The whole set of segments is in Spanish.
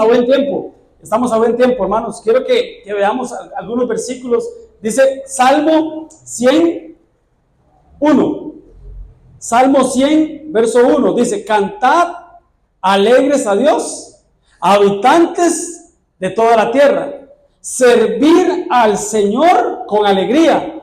a buen tiempo. Estamos a buen tiempo, hermanos. Quiero que veamos algunos versículos. Dice Salmo 101. Salmo 100, verso 1. Dice: cantad alegres a Dios, habitantes de toda la tierra. Servir al Señor con alegría.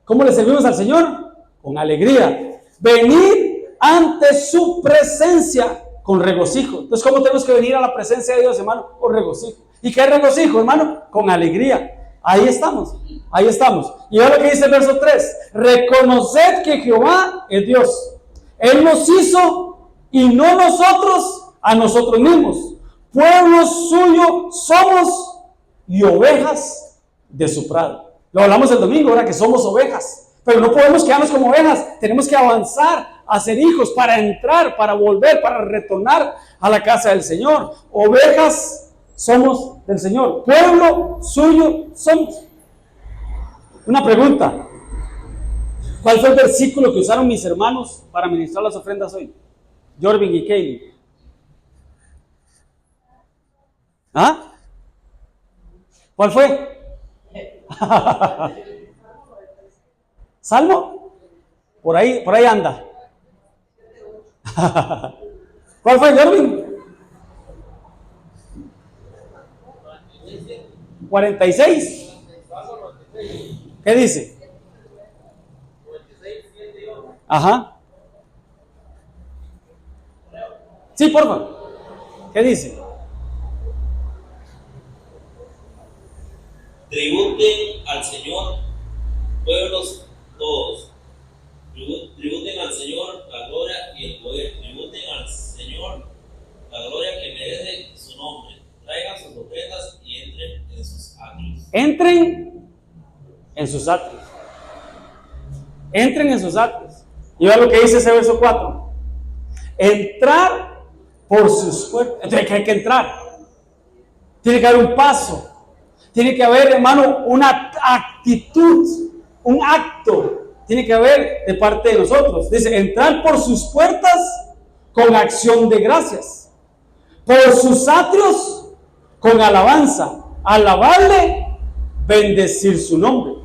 ¿Cómo le servimos al Señor? Con alegría. Venir ante su presencia con regocijo. Entonces, ¿cómo tenemos que venir a la presencia de Dios, hermano? Con regocijo. ¿Y qué es regocijo, hermano? Con alegría. Ahí estamos, ahí estamos. Y ahora lo que dice el verso 3: reconoced que Jehová es Dios. Él nos hizo y no nosotros a nosotros mismos. Pueblo suyo somos y ovejas de su prado. Lo hablamos el domingo, ahora que somos ovejas. Pero no podemos quedarnos como ovejas. Tenemos que avanzar a ser hijos para entrar, para volver, para retornar a la casa del Señor. Ovejas somos del Señor. Pueblo suyo somos. Una pregunta. ¿Cuál fue el versículo que usaron mis hermanos para ministrar las ofrendas hoy? Jorvin y Kaylee. ¿Ah? ¿Cuál fue? ¿Salmo? Por ahí anda. ¿Cuál fue, Jorvin? 46. ¿Qué dice? Ajá. Sí, por favor. ¿Qué dice? Tributen al Señor, pueblos todos. Tributen al Señor la gloria y el poder. Tributen al Señor la gloria que merece su nombre. Traigan sus ofrendas y entren en sus atrios. Entren en sus atrios. Entren en sus atrios. Y vean lo que dice ese verso 4. Entrar por sus puertas. Entonces hay que entrar. Tiene que haber un paso. Tiene que haber, hermano, una actitud, un acto. Tiene que haber de parte de nosotros. Dice: entrar por sus puertas con acción de gracias. Por sus atrios con alabanza. Alabarle, bendecir su nombre.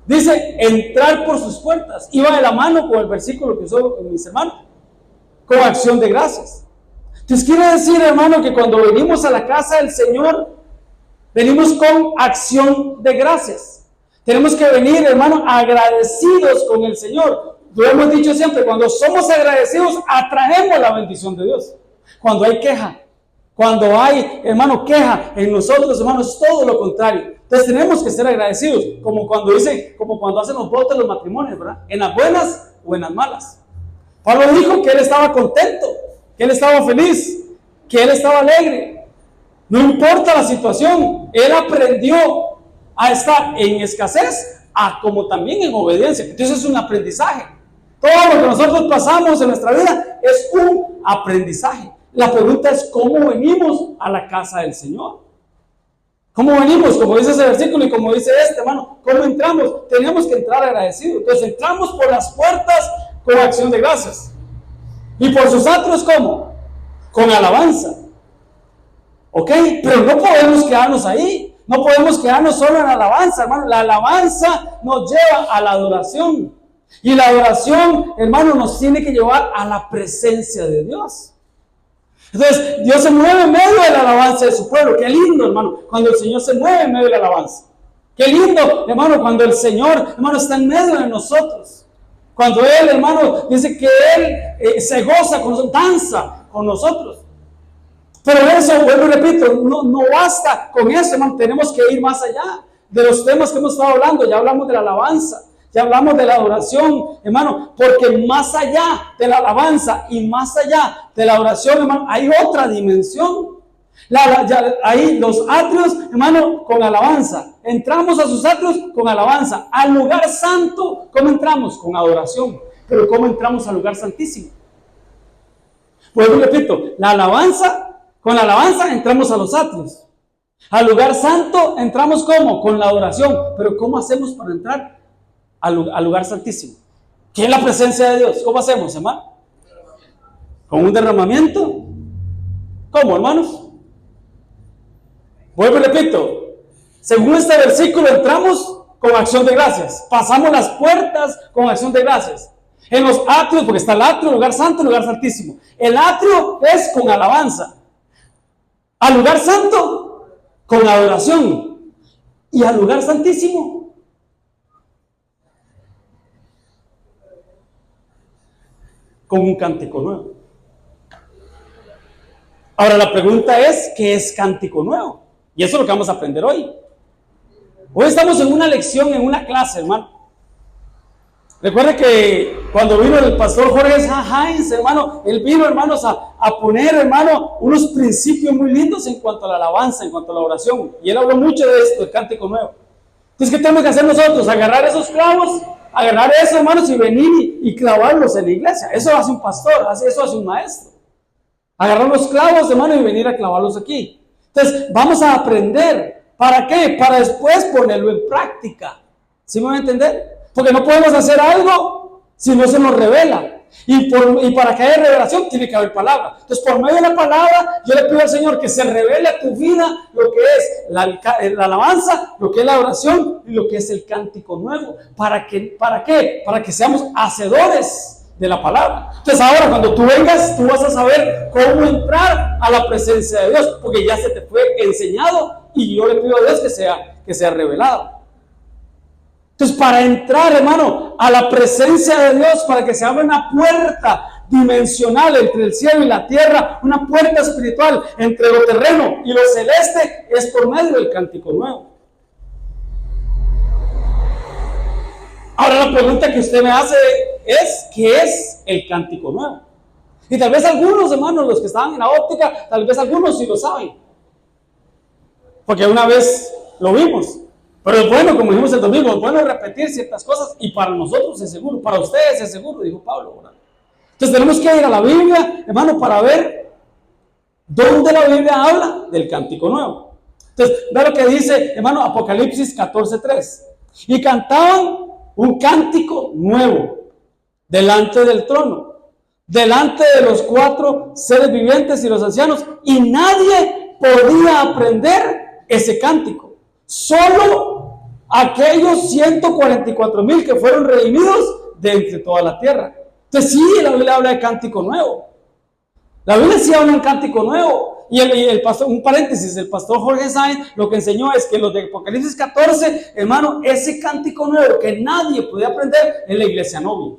Dice: entrar por sus puertas. Iba de la mano con el versículo que usó mis hermanos. Con acción de gracias. Entonces quiere decir, hermano, que cuando venimos a la casa del Señor, venimos con acción de gracias. Tenemos que venir, hermano, agradecidos con el Señor. Lo hemos dicho siempre: cuando somos agradecidos, atraemos la bendición de Dios. Cuando hay queja, cuando hay, hermano, queja en nosotros, hermanos, es todo lo contrario. Entonces tenemos que ser agradecidos, como cuando hacen los votos de los matrimonios, ¿verdad? En las buenas o en las malas. Pablo dijo que él estaba contento, que él estaba feliz, que él estaba alegre. No importa la situación, él aprendió a estar en escasez, como también en obediencia. Entonces es un aprendizaje. Todo lo que nosotros pasamos en nuestra vida es un aprendizaje. La pregunta es: ¿cómo venimos a la casa del Señor? ¿Cómo venimos? Como dice ese versículo y como dice este, hermano, ¿cómo entramos? Tenemos que entrar agradecidos. Entonces entramos por las puertas con acción de gracias. Y por sus atrios, ¿cómo? Con alabanza. ¿Ok? Pero no podemos quedarnos ahí. No podemos quedarnos solo en la alabanza, hermano. La alabanza nos lleva a la adoración. Y la adoración, hermano, nos tiene que llevar a la presencia de Dios. Entonces, Dios se mueve en medio de la alabanza de su pueblo. Qué lindo, hermano, cuando el Señor se mueve en medio de la alabanza. Qué lindo, hermano, cuando el Señor, hermano, está en medio de nosotros. Cuando Él, hermano, dice que Él se goza con nosotros, danza con nosotros. Pero eso, vuelvo y repito, no basta con eso, hermano. Tenemos que ir más allá de los temas que hemos estado hablando. Ya hablamos de la alabanza, ya hablamos de la adoración, hermano, porque más allá de la alabanza y más allá de la adoración, hermano, hay otra dimensión. Ahí los atrios, hermano, con alabanza. Entramos a sus atrios con alabanza. Al lugar santo, ¿cómo entramos? Con adoración. Pero ¿cómo entramos al lugar santísimo? Vuelvo y repito, con la alabanza entramos a los atrios. Al lugar santo entramos ¿cómo? Con la adoración. Pero ¿cómo hacemos para entrar al lugar santísimo? ¿Qué es la presencia de Dios? ¿Cómo hacemos, hermano? ¿Con un derramamiento? ¿Cómo, hermanos? Vuelvo y repito, según este versículo entramos con acción de gracias, pasamos las puertas con acción de gracias. En los atrios, porque está el atrio, el lugar santo, el lugar santísimo. El atrio es con alabanza. Al lugar santo, con adoración. Y al lugar santísimo, con un cántico nuevo. Ahora la pregunta es, ¿qué es cántico nuevo? Y eso es lo que vamos a aprender hoy. Hoy estamos en una lección, en una clase, hermano. Recuerde que cuando vino el pastor Jorge Hines, hermano, él vino, hermanos, a poner, hermano, unos principios muy lindos en cuanto a la alabanza, en cuanto a la oración. Y él habló mucho de esto, el cántico nuevo. Entonces, ¿qué tenemos que hacer nosotros? Agarrar esos clavos, agarrar eso, hermanos, y venir y clavarlos en la iglesia. Eso hace un pastor, eso hace un maestro. Agarrar los clavos, hermano, y venir a clavarlos aquí. Entonces, vamos a aprender. ¿Para qué? Para después ponerlo en práctica. ¿Sí me van a entender? Porque no podemos hacer algo si no se nos revela. Y para que haya revelación tiene que haber palabra. Entonces, por medio de la palabra, yo le pido al Señor que se revele a tu vida lo que es la alabanza, lo que es la oración y lo que es el cántico nuevo. ¿Para qué? Para que seamos hacedores de la palabra. Entonces, ahora cuando tú vengas, tú vas a saber cómo entrar a la presencia de Dios, porque ya se te fue enseñado y yo le pido a Dios que sea revelado. Entonces, para entrar, hermano, a la presencia de Dios, para que se abra una puerta dimensional entre el cielo y la tierra, una puerta espiritual entre lo terreno y lo celeste, es por medio del cántico nuevo. Ahora la pregunta que usted me hace es, ¿qué es el cántico nuevo? Y tal vez algunos, hermanos, los que estaban en la óptica, tal vez algunos sí lo saben, porque una vez lo vimos. Pero es bueno, como dijimos el domingo, es bueno repetir ciertas cosas y para nosotros es seguro, para ustedes es seguro, dijo Pablo, ¿verdad? Entonces tenemos que ir a la Biblia, hermano, para ver dónde la Biblia habla del cántico nuevo. Entonces, ve lo que dice, hermano, Apocalipsis 14:3. Y cantaban un cántico nuevo delante del trono, delante de los 4 seres vivientes y los ancianos, y nadie podía aprender ese cántico. Solo aquellos 144,000 que fueron redimidos de entre toda la tierra. Entonces sí, la Biblia habla de cántico nuevo. La Biblia sí habla de cántico nuevo. Y el pastor, un paréntesis, el pastor Jorge Sáenz lo que enseñó es que los de Apocalipsis 14, hermano, ese cántico nuevo que nadie podía aprender en la iglesia novia.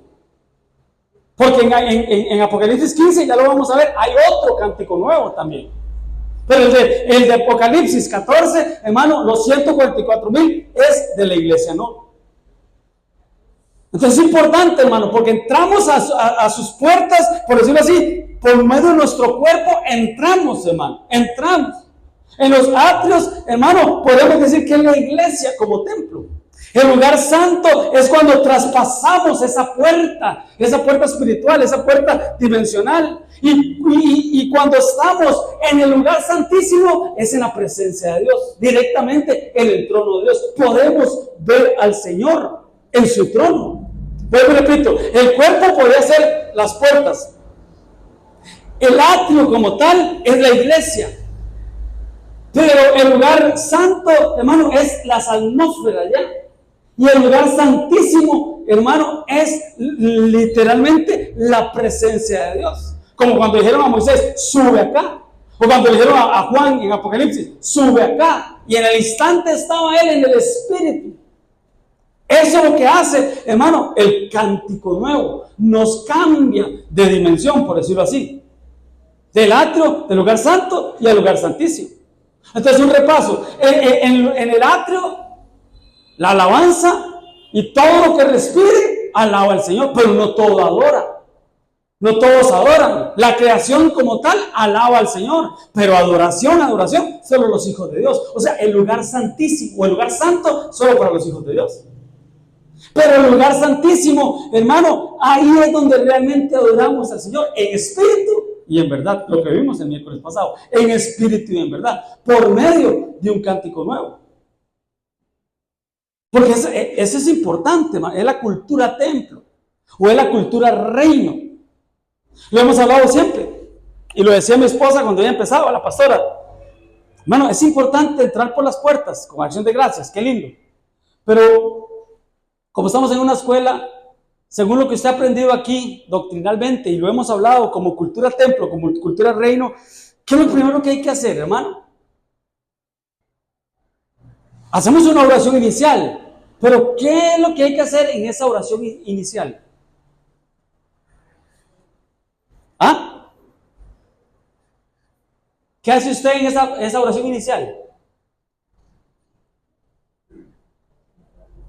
Porque en Apocalipsis 15, ya lo vamos a ver, hay otro cántico nuevo también. Pero el de Apocalipsis 14, hermano, los 144,000 es de la iglesia, ¿no? Entonces es importante, hermano, porque entramos a sus puertas, por decirlo así, por medio de nuestro cuerpo, entramos, hermano, entramos. En los atrios, hermano, podemos decir que es la iglesia como templo. El lugar santo es cuando traspasamos esa puerta espiritual, esa puerta dimensional. Y cuando estamos en el lugar santísimo, es en la presencia de Dios, directamente en el trono de Dios. Podemos ver al Señor en su trono. Pero repito, el cuerpo podría ser las puertas. El atrio como tal es la iglesia. Pero el lugar santo, hermano, es las atmósferas ya. Y el lugar santísimo, hermano, es literalmente la presencia de Dios. Como cuando dijeron a Moisés, sube acá. O cuando dijeron a Juan en Apocalipsis, sube acá. Y en el instante estaba él en el Espíritu. Eso es lo que hace, hermano, el cántico nuevo. Nos cambia de dimensión, por decirlo así. Del atrio, del lugar santo y al lugar santísimo. Entonces, un repaso. En el atrio, la alabanza y todo lo que respire alaba al Señor, pero no todo adora. No todos adoran. La creación como tal alaba al Señor, pero adoración, solo los hijos de Dios. O sea, el lugar santísimo, o el lugar santo, solo para los hijos de Dios. Pero el lugar santísimo, hermano, ahí es donde realmente adoramos al Señor, en espíritu y en verdad. Lo que vimos el miércoles pasado, en espíritu y en verdad, por medio de un cántico nuevo. Porque eso es importante, hermano. Es la cultura templo, o es la cultura reino. Lo hemos hablado siempre, y lo decía mi esposa cuando ella empezaba, la pastora. Hermano, es importante entrar por las puertas con acción de gracias, qué lindo. Pero como estamos en una escuela, según lo que usted ha aprendido aquí doctrinalmente, y lo hemos hablado como cultura templo, como cultura reino, ¿qué es lo primero que hay que hacer, hermano? Hacemos una oración inicial, pero ¿qué es lo que hay que hacer en esa oración inicial? ¿Ah? ¿Qué hace usted en esa oración inicial?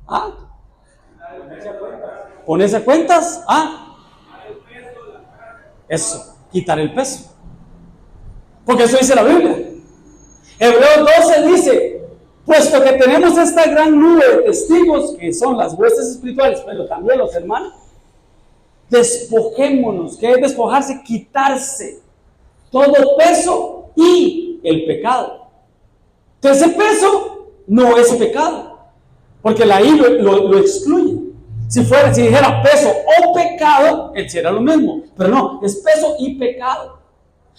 ¿Ah? ¿Ponerse a cuentas? ¿Ah? Eso, quitar el peso. Porque eso dice la Biblia. Hebreos 12 dice, puesto que tenemos esta gran nube de testigos, que son las huestes espirituales, pero también los hermanos, despojémonos. ¿Qué es despojarse? Quitarse todo peso y el pecado. Entonces ese peso no es pecado, porque la I lo excluye. Si dijera peso o pecado, él era lo mismo, pero no, es peso y pecado.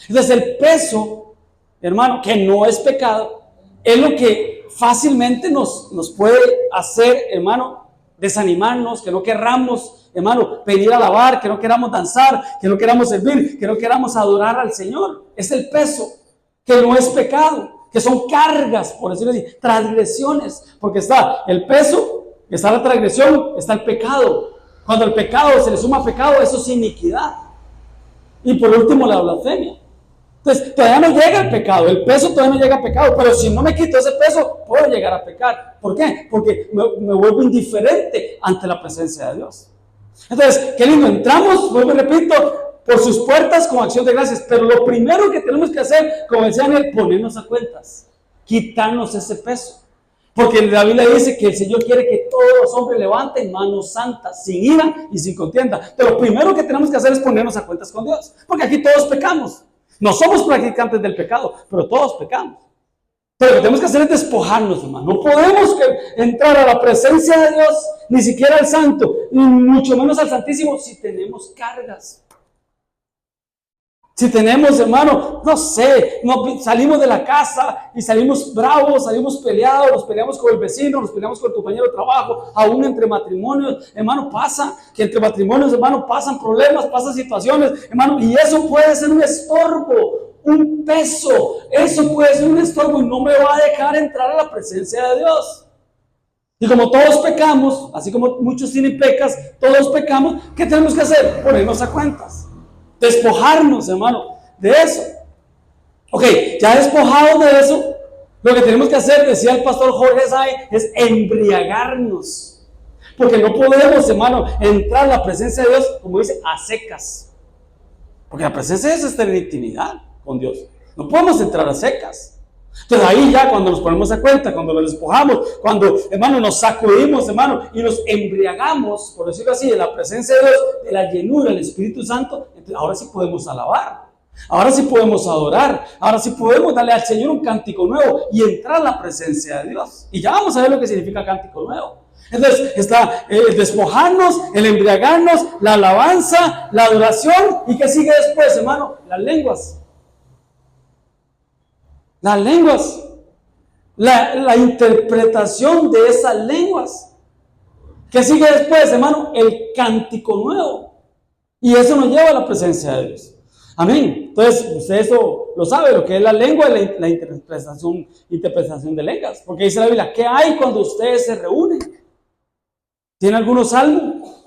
Entonces el peso, hermano, que no es pecado, es lo que fácilmente nos puede hacer, hermano, desanimarnos, que no querramos, hermano, venir a alabar, que no queramos danzar, que no queramos servir, que no queramos adorar al Señor. Es el peso, que no es pecado, que son cargas, por decirlo así, transgresiones, porque está el peso, está la transgresión, está el pecado. Cuando el pecado se le suma pecado, eso es iniquidad. Y por último, la blasfemia. Entonces, todavía no llega el pecado, el peso todavía no llega al pecado, pero si no me quito ese peso, puedo llegar a pecar. ¿Por qué? Porque me vuelvo indiferente ante la presencia de Dios. Entonces, qué lindo, entramos, vuelvo y repito, por sus puertas con acción de gracias, pero lo primero que tenemos que hacer, como decía Daniel, ponernos a cuentas, quitarnos ese peso. Porque la Biblia dice que el Señor quiere que todos los hombres levanten manos santas, sin ira y sin contienda. Pero lo primero que tenemos que hacer es ponernos a cuentas con Dios, porque aquí todos pecamos. No somos practicantes del pecado, pero todos pecamos. Pero lo que tenemos que hacer es despojarnos, hermano. No podemos entrar a la presencia de Dios, ni siquiera al Santo, ni mucho menos al Santísimo, si tenemos cargas. Si tenemos, hermano, no sé, salimos de la casa y salimos bravos, salimos peleados, nos peleamos con el vecino, nos peleamos con el compañero de trabajo, aún entre matrimonios, hermano, pasa que entre matrimonios, hermano, pasan problemas, pasan situaciones, hermano, y eso puede ser un estorbo, un peso, eso puede ser un estorbo y no me va a dejar entrar a la presencia de Dios. Y como todos pecamos, así como muchos tienen pecas, todos pecamos, ¿qué tenemos que hacer? Ponernos a cuentas. Despojarnos, hermano, de eso. Ok, ya despojados de eso, lo que tenemos que hacer, decía el pastor Jorge Say, es embriagarnos. Porque no podemos, hermano, entrar a la presencia de Dios, como dice, a secas. Porque la presencia de Dios es tener intimidad con Dios. No podemos entrar a secas. Entonces ahí ya cuando nos ponemos a cuenta, cuando nos despojamos, cuando, hermano, nos sacudimos, hermano, y nos embriagamos, por decirlo así, de la presencia de Dios, de la llenura del Espíritu Santo, entonces ahora sí podemos alabar, ahora sí podemos adorar, ahora sí podemos darle al Señor un cántico nuevo y entrar a la presencia de Dios. Y ya vamos a ver lo que significa cántico nuevo. Entonces está el despojarnos, el embriagarnos, la alabanza, la adoración, ¿y qué sigue después, hermano? Las lenguas. Las lenguas, la interpretación de esas lenguas. ¿Qué sigue después, hermano? El cántico nuevo. Y eso nos lleva a la presencia de Dios. Amén. Entonces, usted eso lo sabe, lo que es la lengua y la interpretación de lenguas. Porque dice la Biblia, ¿qué hay cuando ustedes se reúnen? ¿Tiene alguno salmo?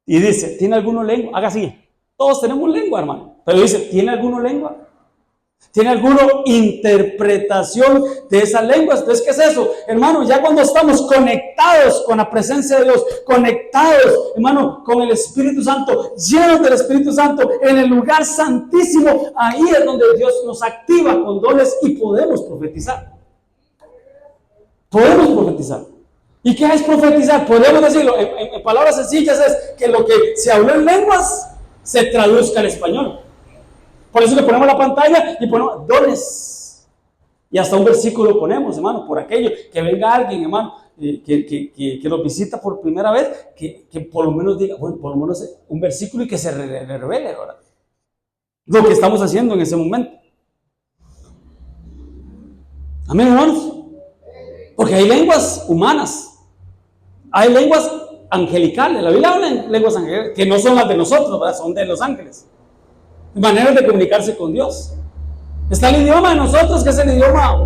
Y dice, ¿tiene alguno lengua? Haga así. Todos tenemos lengua, hermano. Pero dice, ¿tiene alguno lengua? ¿Tiene alguna interpretación de esas lenguas? Entonces, ¿qué es eso? Hermano, ya cuando estamos conectados con la presencia de Dios, conectados, hermano, con el Espíritu Santo, llenos del Espíritu Santo, en el lugar santísimo, ahí es donde Dios nos activa con dones y podemos profetizar. Podemos profetizar. ¿Y qué es profetizar? Podemos decirlo, en palabras sencillas, es que lo que se habló en lenguas se traduzca al español. Por eso le ponemos la pantalla y ponemos dones. Y hasta un versículo ponemos, hermano, por aquello, que venga alguien, hermano, que nos visita por primera vez, que por lo menos diga, bueno, por lo menos un versículo y que se revele, ¿verdad? Lo que estamos haciendo en ese momento. Amén, hermanos. Porque hay lenguas humanas, hay lenguas angelicales. La Biblia habla en lenguas angelicales, que no son las de nosotros, ¿verdad? Son de los ángeles. Maneras de comunicarse con Dios. Está el idioma de nosotros, que es el idioma,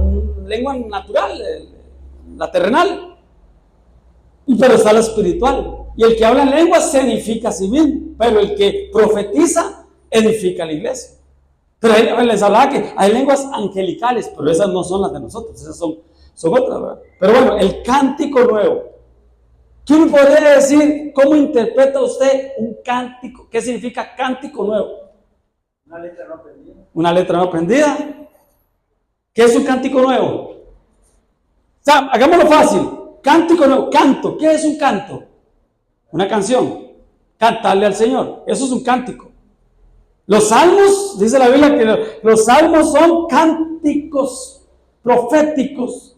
lengua natural, la terrenal. Pero está la espiritual. Y el que habla en lenguas se edifica a sí mismo. Pero el que profetiza, edifica a la iglesia. Pero les hablaba que hay lenguas angelicales, pero esas no son las de nosotros, esas son otras, ¿verdad? Pero bueno, el cántico nuevo. ¿Quién podría decir cómo interpreta usted un cántico? ¿Qué significa cántico nuevo? Una letra no aprendida. Una letra no aprendida. ¿Qué es un cántico nuevo? O sea, hagámoslo fácil. Cántico nuevo, canto. ¿Qué es un canto? Una canción. Cantarle al Señor. Eso es un cántico. Los salmos, dice la Biblia que los salmos son cánticos proféticos,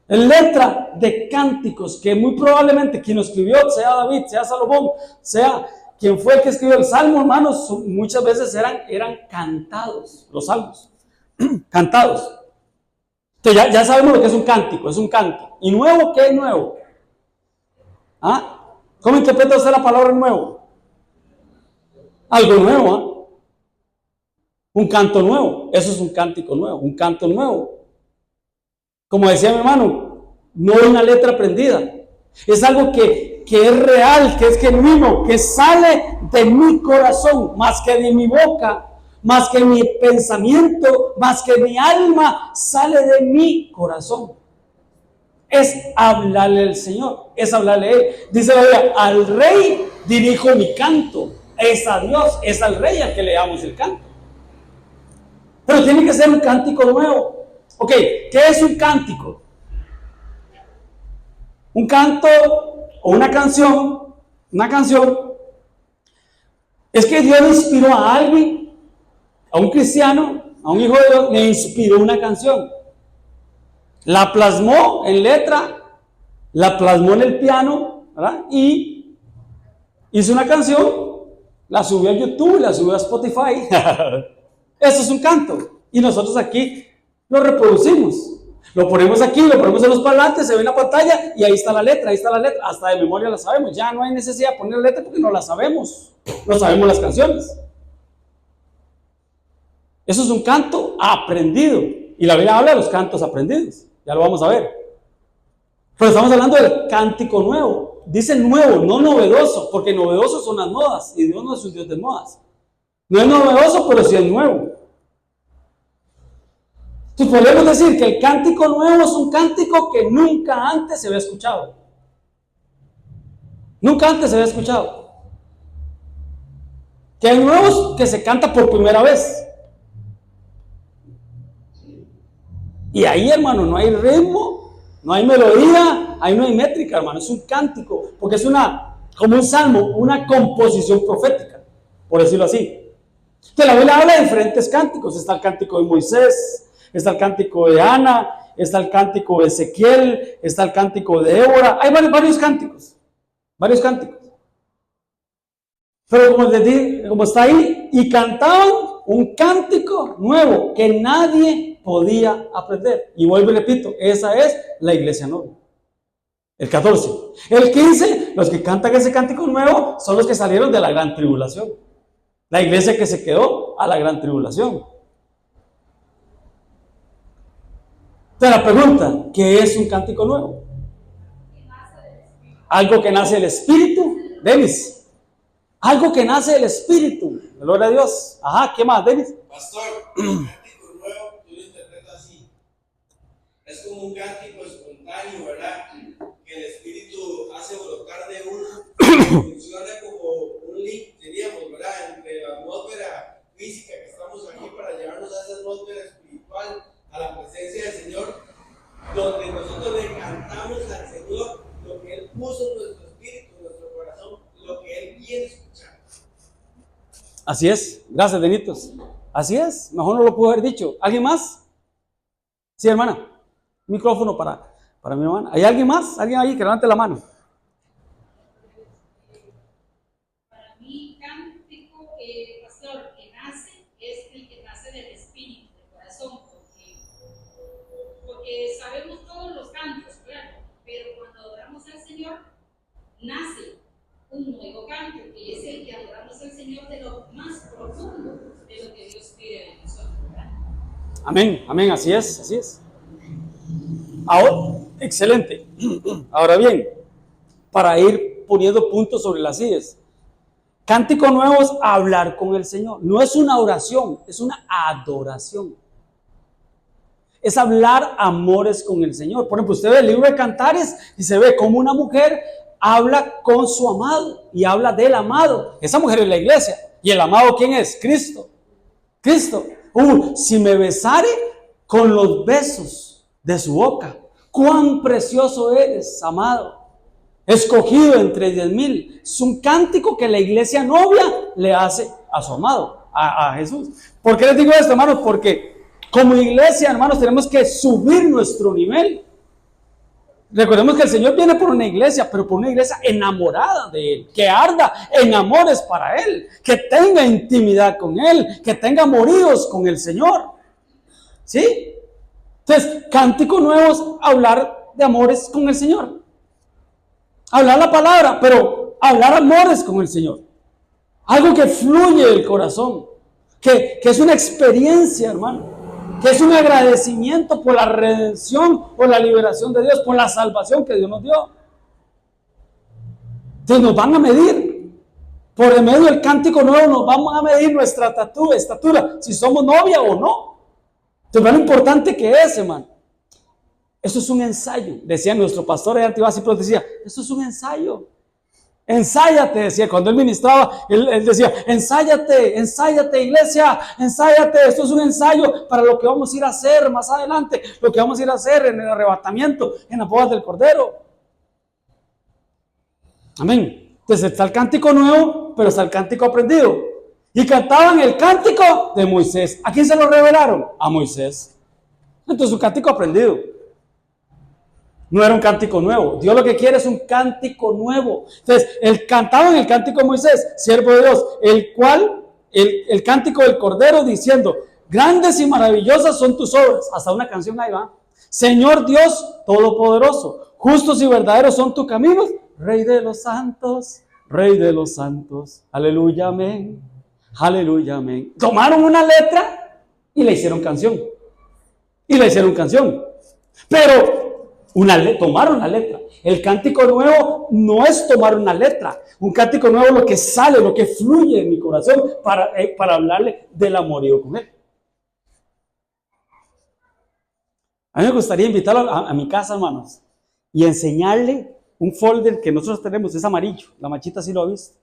en letra de cánticos, que muy probablemente quien lo escribió, sea David, sea Salomón, sea quien fue el que escribió el salmo, hermanos, muchas veces eran cantados, los salmos, cantados. Entonces ya sabemos lo que es un cántico, es un canto. ¿Y nuevo qué es nuevo? ¿Ah? ¿Cómo interpreta usted la palabra nuevo? Algo nuevo, ¿ah? Un canto nuevo, eso es un cántico nuevo, un canto nuevo. Como decía mi hermano, no es una letra aprendida, es algo que es real, que es genuino, que sale de mi corazón, más que de mi boca, más que mi pensamiento, más que mi alma, sale de mi corazón. Es hablarle al Señor, es hablarle a Él. Dice la Biblia, al Rey dirijo mi canto, es a Dios, es al Rey al que le damos el canto. Pero tiene que ser un cántico nuevo. Ok, ¿qué es un cántico? Un canto o una canción es que Dios le inspiró a alguien, a un cristiano, a un hijo de Dios, le inspiró una canción. La plasmó en letra, la plasmó en el piano, ¿verdad? Y hizo una canción, la subió a YouTube, la subió a Spotify. Eso es un canto. Y nosotros aquí lo reproducimos. Lo ponemos aquí, lo ponemos en los parlantes, se ve en la pantalla y ahí está la letra, hasta de memoria la sabemos. Ya no hay necesidad de poner la letra porque no la sabemos. No sabemos las canciones. Eso es un canto aprendido. Y la Biblia habla de los cantos aprendidos. Ya lo vamos a ver. Pero estamos hablando del cántico nuevo. Dice nuevo, no novedoso, porque novedosos son las modas y Dios no es un Dios de modas. No es novedoso, pero sí es nuevo. Entonces podemos decir que el cántico nuevo es un cántico que nunca antes se había escuchado. Nunca antes se había escuchado. Que hay nuevos que se canta por primera vez. Y ahí, hermano, no hay ritmo, no hay melodía, ahí no hay métrica, hermano. Es un cántico, porque es como un salmo, una composición profética, por decirlo así. Entonces la Biblia habla de diferentes cánticos. Está el cántico de Moisés, está el cántico de Ana, está el cántico de Ezequiel, está el cántico de Débora. Hay varios cánticos. Pero como les dije, como está ahí, y cantaban un cántico nuevo que nadie podía aprender. Y vuelvo y repito, esa es la iglesia nueva. El 14. El 15, los que cantan ese cántico nuevo son los que salieron de la gran tribulación. La iglesia que se quedó a la gran tribulación. Entonces la pregunta, ¿qué es un cántico nuevo? Algo que nace del Espíritu. Denis. Algo que nace del Espíritu. Gloria a Dios. Ajá, ¿qué más, Denis? Pastor, un cántico nuevo, tú lo interpretas así. Es como un cántico espontáneo, ¿verdad? Que el Espíritu hace brotar de uno. Funciona como un link, diríamos, ¿verdad? Entre la atmósfera física que estamos aquí para llevarnos a esa atmósfera espiritual, a la presencia del Señor, donde nosotros le cantamos al Señor lo que Él puso en nuestro espíritu, en nuestro corazón, lo que Él quiere escuchar. Así es. Gracias, Denitos. Así es. Mejor no lo puedo haber dicho. ¿Alguien más? Sí, hermana. Micrófono para mi hermana. ¿Hay alguien más? ¿Alguien ahí que levante la mano? Para mí, cántico, pastor, que nace, es el que nace del espíritu, del corazón, porque sabemos todos los cantos, claro, pero cuando adoramos al Señor, nace un nuevo canto, que es el que adoramos al Señor de lo más profundo de lo que Dios pide de nosotros, ¿verdad? Amén, amén, así es, así es. Ahora, excelente. Ahora bien, para ir poniendo puntos sobre las sillas, cántico nuevo es hablar con el Señor. No es una oración, es una adoración. Es hablar amores con el Señor. Por ejemplo, usted ve el libro de Cantares y se ve como una mujer habla con su amado y habla del amado. Esa mujer es la iglesia. ¿Y el amado quién es? Cristo. Cristo. Si me besare con los besos de su boca, cuán precioso eres, amado. Escogido entre 10,000. Es un cántico que la iglesia novia le hace a su amado, a Jesús. ¿Por qué les digo esto, hermanos? Porque como iglesia, hermanos, tenemos que subir nuestro nivel. Recordemos que el Señor viene por una iglesia, pero por una iglesia enamorada de Él, que arda en amores para Él, que tenga intimidad con Él, que tenga amoríos con el Señor. ¿Sí? Entonces, cántico nuevo es hablar de amores con el Señor. Hablar la palabra, pero hablar amores con el Señor. Algo que fluye del corazón, que es una experiencia, hermano. Que es un agradecimiento por la redención, por la liberación de Dios, por la salvación que Dios nos dio. Entonces nos van a medir. Por el medio del cántico nuevo nos vamos a medir nuestra estatura, si somos novia o no. Entonces, vean lo importante que es, hermano. Eso es un ensayo. Decía nuestro pastor de Antibás, siempre decía, eso es un ensayo. Ensáyate, decía, cuando él ministraba, él decía, ensáyate iglesia, ensáyate, esto es un ensayo para lo que vamos a ir a hacer más adelante, lo que vamos a ir a hacer en el arrebatamiento, en las bodas del Cordero. Amén. Entonces está el cántico nuevo, pero está el cántico aprendido. Y cantaban el cántico de Moisés. ¿A quién se lo revelaron? A Moisés. Entonces un cántico aprendido. No era un cántico nuevo. Dios lo que quiere es un cántico nuevo. Entonces, cantaban el cántico de Moisés, siervo de Dios, el cántico del Cordero diciendo, grandes y maravillosas son tus obras. Hasta una canción ahí va. Señor Dios Todopoderoso, justos y verdaderos son tus caminos, Rey de los santos, Rey de los santos. Aleluya, amén. Aleluya, amén. Tomaron una letra y le hicieron canción. Pero tomaron la letra. El cántico nuevo no es tomar una letra. Un cántico nuevo es lo que sale, lo que fluye en mi corazón para hablarle del amorío con Él. A mí me gustaría invitarlo a mi casa, hermanos, y enseñarle un folder que nosotros tenemos, es amarillo. La Machita sí lo ha visto.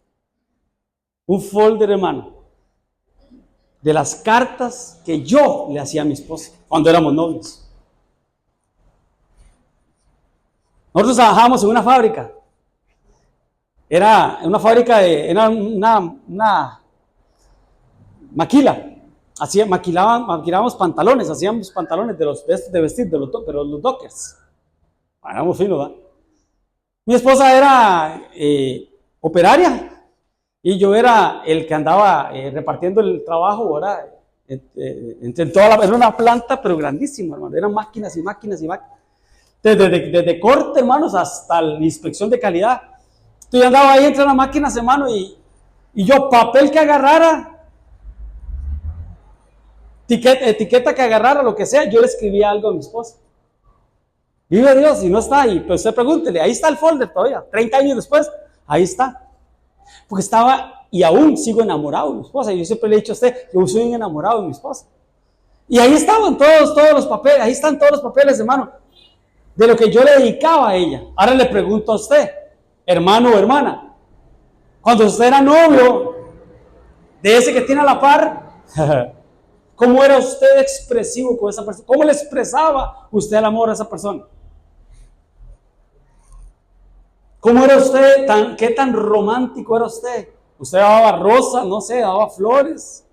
Un folder, hermano, de las cartas que yo le hacía a mi esposa cuando éramos novios. Nosotros trabajábamos en una fábrica. Era una maquila. Maquilábamos pantalones, hacíamos pantalones de vestir, de los dockers. Éramos finos, ¿verdad? Mi esposa era operaria y yo era el que andaba repartiendo el trabajo, ¿verdad? Era una planta, pero grandísima, hermano. Eran máquinas y máquinas y máquinas. Desde corte, hermanos, hasta la inspección de calidad. Yo andaba ahí entre las máquinas, hermano, y yo papel que agarrara, etiqueta que agarrara, lo que sea, yo le escribía algo a mi esposa. Vive Dios, y no está ahí. Pero usted pregúntele, ahí está el folder todavía, 30 años después, ahí está. Porque estaba, y aún sigo enamorado de mi esposa. Yo siempre le he dicho a usted, yo soy un enamorado de mi esposa. Y ahí estaban todos los papeles, ahí están todos los papeles, hermano, de lo que yo le dedicaba a ella. Ahora le pregunto a usted, hermano o hermana, cuando usted era novio de ese que tiene a la par, ¿cómo era usted expresivo con esa persona? ¿Cómo le expresaba usted el amor a esa persona? ¿Cómo era usted? ¿Qué tan romántico era usted? ¿Usted daba rosas, no sé, daba flores?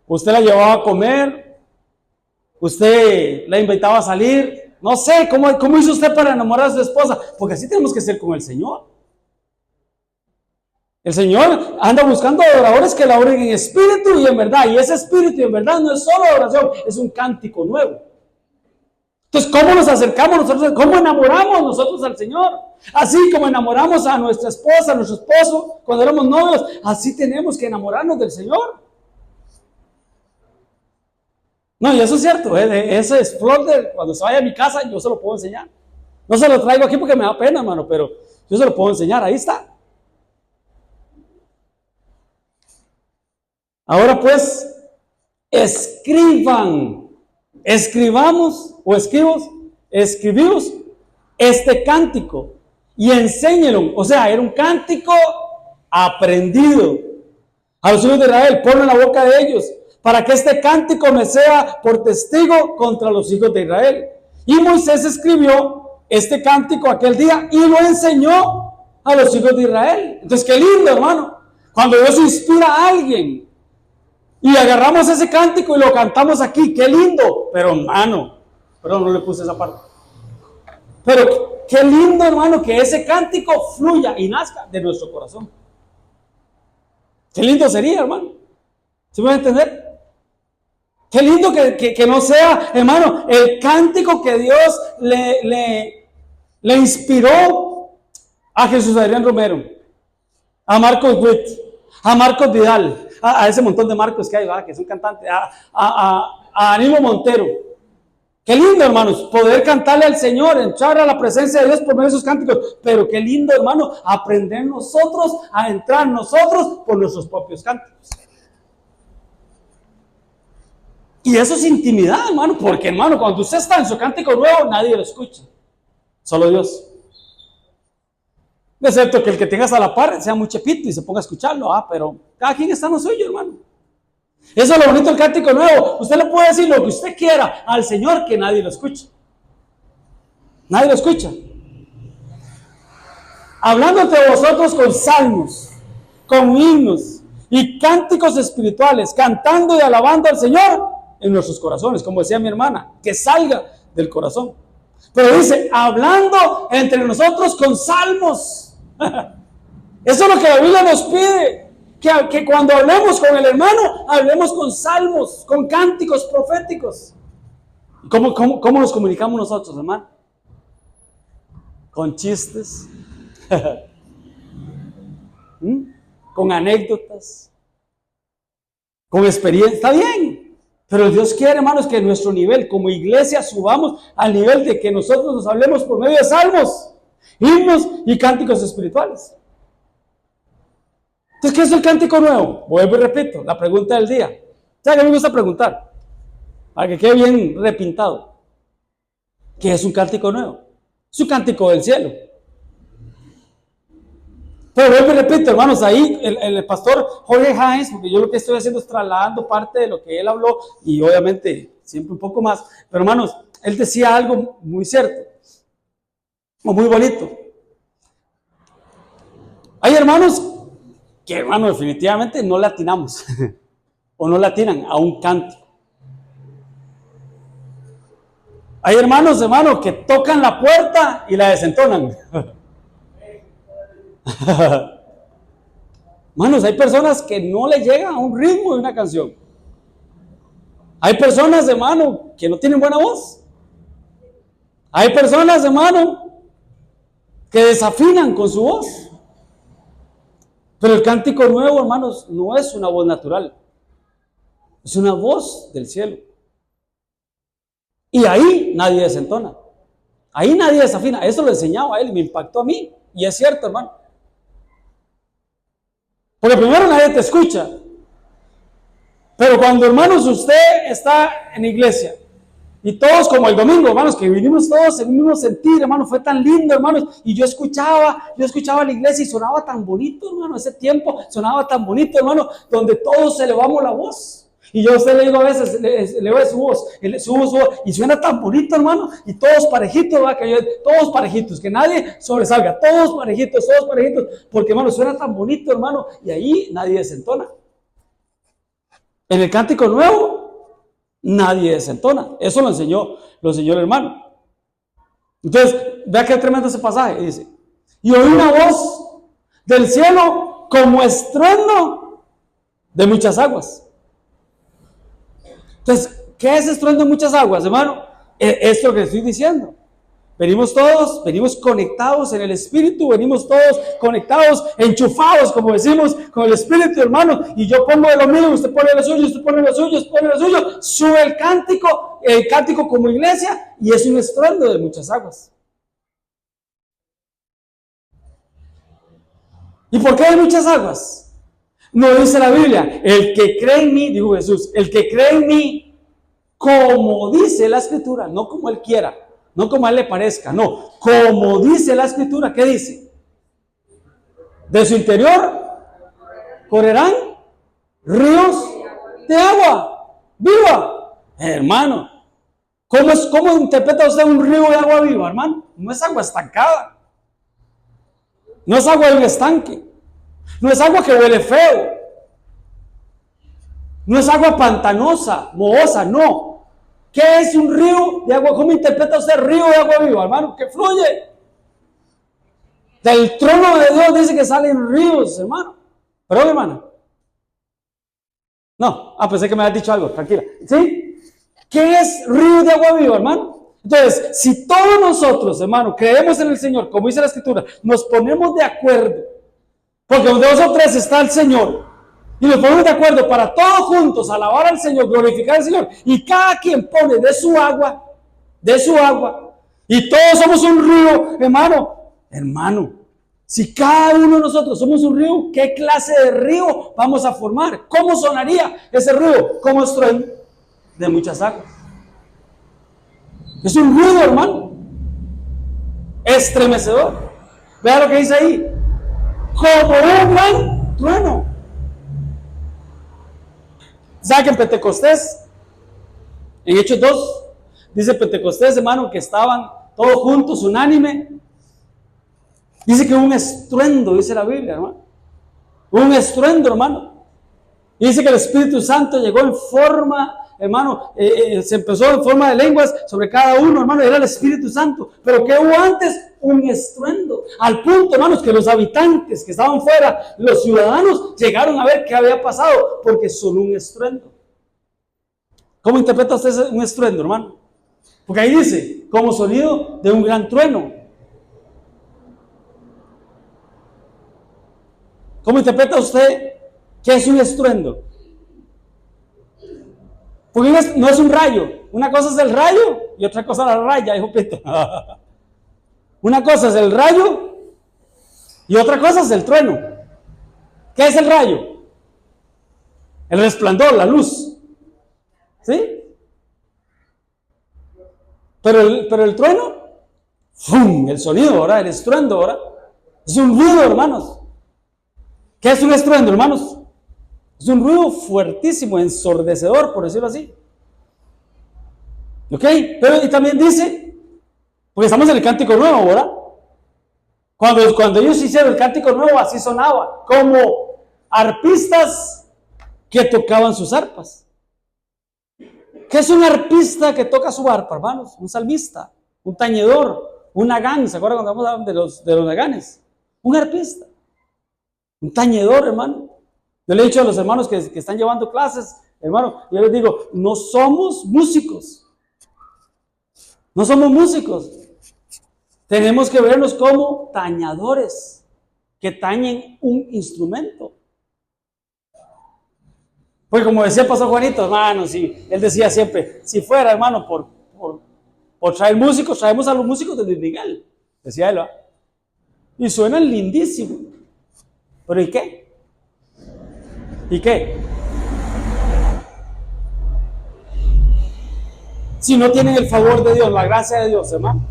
¿Usted la llevaba a comer? ¿Usted la invitaba a salir? No sé, ¿cómo hizo usted para enamorar a su esposa? Porque así tenemos que ser con el Señor. El Señor anda buscando adoradores que la adoren en espíritu y en verdad. Y ese espíritu y en verdad no es solo adoración, es un cántico nuevo. Entonces, ¿cómo nos acercamos nosotros? ¿Cómo enamoramos nosotros al Señor? Así como enamoramos a nuestra esposa, a nuestro esposo, cuando éramos novios, así tenemos que enamorarnos del Señor. No, y eso es cierto, ese es flor de cuando se vaya a mi casa, yo se lo puedo enseñar. No se lo traigo aquí porque me da pena, hermano, pero yo se lo puedo enseñar, ahí está. Ahora pues, escribimos este cántico y enséñenlo. O sea, era un cántico aprendido a los hijos de Israel, ponlo en la boca de ellos, para que este cántico me sea por testigo contra los hijos de Israel. Y Moisés escribió este cántico aquel día y lo enseñó a los hijos de Israel. Entonces, qué lindo, hermano, cuando Dios inspira a alguien y agarramos ese cántico y lo cantamos aquí, qué lindo. Pero hermano, perdón, no le puse esa parte. Pero qué lindo, hermano, que ese cántico fluya y nazca de nuestro corazón. Qué lindo sería, hermano. ¿Sí me va a entender? Qué lindo que no sea, hermano, el cántico que Dios le inspiró a Jesús Adrián Romero, a Marcos Witt, a Marcos Vidal, a ese montón de Marcos que hay, ¿verdad? Que son cantantes, a Danilo Montero. Qué lindo, hermanos, poder cantarle al Señor, entrar a la presencia de Dios por medio de esos cánticos. Pero qué lindo, hermano, aprender nosotros a entrar nosotros por nuestros propios cánticos. Y eso es intimidad, hermano, porque, hermano, cuando usted está en su cántico nuevo, nadie lo escucha, solo Dios. Excepto que el que tengas a la par sea muy chepito y se ponga a escucharlo, pero cada quien está en lo suyo, hermano. Eso es lo bonito del cántico nuevo. Usted le puede decir lo que usted quiera al Señor, que nadie lo escucha. Nadie lo escucha. Hablando entre vosotros con salmos, con himnos y cánticos espirituales, cantando y alabando al Señor en nuestros corazones, como decía mi hermana, que salga del corazón. Pero dice, hablando entre nosotros con salmos. Eso es lo que la Biblia nos pide, que cuando hablemos con el hermano, hablemos con salmos, con cánticos proféticos. ¿Cómo nos comunicamos nosotros, hermano? Con chistes, con anécdotas, con experiencia. Está bien. Pero Dios quiere, hermanos, que nuestro nivel como iglesia subamos al nivel de que nosotros nos hablemos por medio de salmos, himnos y cánticos espirituales. Entonces, ¿qué es el cántico nuevo? Vuelvo y repito, la pregunta del día. ¿Sabe qué me gusta preguntar? Para que quede bien repintado. ¿Qué es un cántico nuevo? Es un cántico del cielo. Pero vuelvo y repito, hermanos, ahí el pastor Jorge Hines, porque yo lo que estoy haciendo es trasladando parte de lo que él habló y obviamente siempre un poco más, pero hermanos, él decía algo muy cierto o muy bonito. Hay hermanos que, hermanos, definitivamente no le atinamos o no le atinan a un canto. Hay hermanos, que tocan la puerta y la desentonan. Manos, hay personas que no le llegan a un ritmo de una canción. Hay personas, hermano, que no tienen buena voz. Hay personas, hermano, que desafinan con su voz. Pero el cántico nuevo, hermanos, no es una voz natural. Es una voz del cielo. Y ahí nadie desentona. Ahí nadie desafina. Eso lo enseñaba a él y me impactó a mí. Y es cierto, hermano. Porque primero nadie te escucha. Pero cuando, hermanos, usted está en la iglesia y todos como el domingo, hermanos, que vinimos todos en el mismo sentir, hermano, fue tan lindo, hermanos, y yo escuchaba la iglesia y sonaba tan bonito, hermano, ese tiempo sonaba tan bonito, hermano, donde todos elevamos la voz. Y yo a usted le digo a veces, eleva su voz, y suena tan bonito, hermano, y todos parejitos, ¿verdad? Todos parejitos, que nadie sobresalga, todos parejitos, porque, hermano, suena tan bonito, hermano, y ahí nadie desentona. En el cántico nuevo, nadie desentona. Eso lo enseñó el hermano. Entonces, vea qué tremendo ese pasaje, dice, y oí una voz del cielo como estruendo de muchas aguas. Entonces, ¿qué es estruendo de muchas aguas, hermano? Es lo que estoy diciendo. Venimos todos, venimos conectados en el Espíritu, venimos todos conectados, enchufados, como decimos, con el Espíritu, hermano. Y yo pongo de lo mío, usted pone lo suyo, usted pone lo suyo, usted pone lo suyo. Sube el cántico como iglesia, y es un estruendo de muchas aguas. ¿Y por qué hay muchas aguas? No dice la Biblia, el que cree en mí, dijo Jesús, el que cree en mí, como dice la Escritura, no como él quiera, no como a él le parezca, no, como dice la Escritura. ¿Qué dice? De su interior correrán ríos de agua viva. Hermano, ¿cómo interpreta usted un río de agua viva, hermano? No es agua estancada, no es agua de un estanque, no es agua que huele feo, no es agua pantanosa, mohosa, no. ¿Qué es un río de agua? ¿Cómo interpreta usted río de agua viva, hermano? Que fluye. Del trono de Dios dice que salen ríos, hermano. ¿Perdón, hermano? No, pensé que me habías dicho algo, tranquila. ¿Sí? ¿Qué es río de agua viva, hermano? Entonces, si todos nosotros, hermano, creemos en el Señor, como dice la Escritura, nos ponemos de acuerdo, porque donde 2 o 3 está el Señor, y nos ponemos de acuerdo para todos juntos alabar al Señor, glorificar al Señor, y cada quien pone de su agua, y todos somos un río, hermano, si cada uno de nosotros somos un río, ¿qué clase de río vamos a formar? ¿Cómo sonaría ese río? Como estruendo de muchas aguas. Es un ruido, hermano, estremecedor. Vea lo que dice ahí, como un gran trueno. ¿Sabe que en Pentecostés, en Hechos 2, dice Pentecostés, hermano, que estaban todos juntos, unánime? Dice que hubo un estruendo, dice la Biblia, hermano. Hubo un estruendo, hermano. Dice que el Espíritu Santo llegó en forma, hermano, se empezó en forma de lenguas sobre cada uno, hermano, era el Espíritu Santo. Pero ¿qué hubo antes? Un estruendo. Al punto, hermanos, que los habitantes que estaban fuera, los ciudadanos, llegaron a ver qué había pasado, porque sonó un estruendo. ¿Cómo interpreta usted un estruendo, hermano? Porque ahí dice, como sonido de un gran trueno. ¿Cómo interpreta usted qué es un estruendo? Porque no es un rayo. Una cosa es el rayo y otra cosa la raya, dijo Pito. Una cosa es el rayo y otra cosa es el trueno. ¿Qué es el rayo? El resplandor, la luz. ¿Sí? Pero el trueno, ¡fum! El sonido, ¿verdad? El estruendo, ¿verdad? Es un ruido, hermanos. ¿Qué es un estruendo, hermanos? Es un ruido fuertísimo, ensordecedor, por decirlo así. ¿Ok? Pero y también dice, porque estamos en el cántico nuevo, ¿verdad? Cuando ellos hicieron el cántico nuevo, así sonaba, como arpistas que tocaban sus arpas. ¿Qué es un arpista que toca su arpa, hermanos? Un salmista, un tañedor, un nagán. ¿Se acuerdan cuando hablamos de los naganes? Un arpista, un tañedor, hermano. Yo le he dicho a los hermanos que están llevando clases, hermano, yo les digo, no somos músicos. No somos músicos. Tenemos que vernos como tañadores que tañen un instrumento. Pues como decía el pastor Juanito, hermano, él decía siempre, si fuera, hermano, por traer músicos, traemos a los músicos de Luis Miguel, decía él, ¿verdad? Y suenan lindísimo. ¿Pero y qué? ¿Y qué? Si no tienen el favor de Dios, la gracia de Dios, hermano.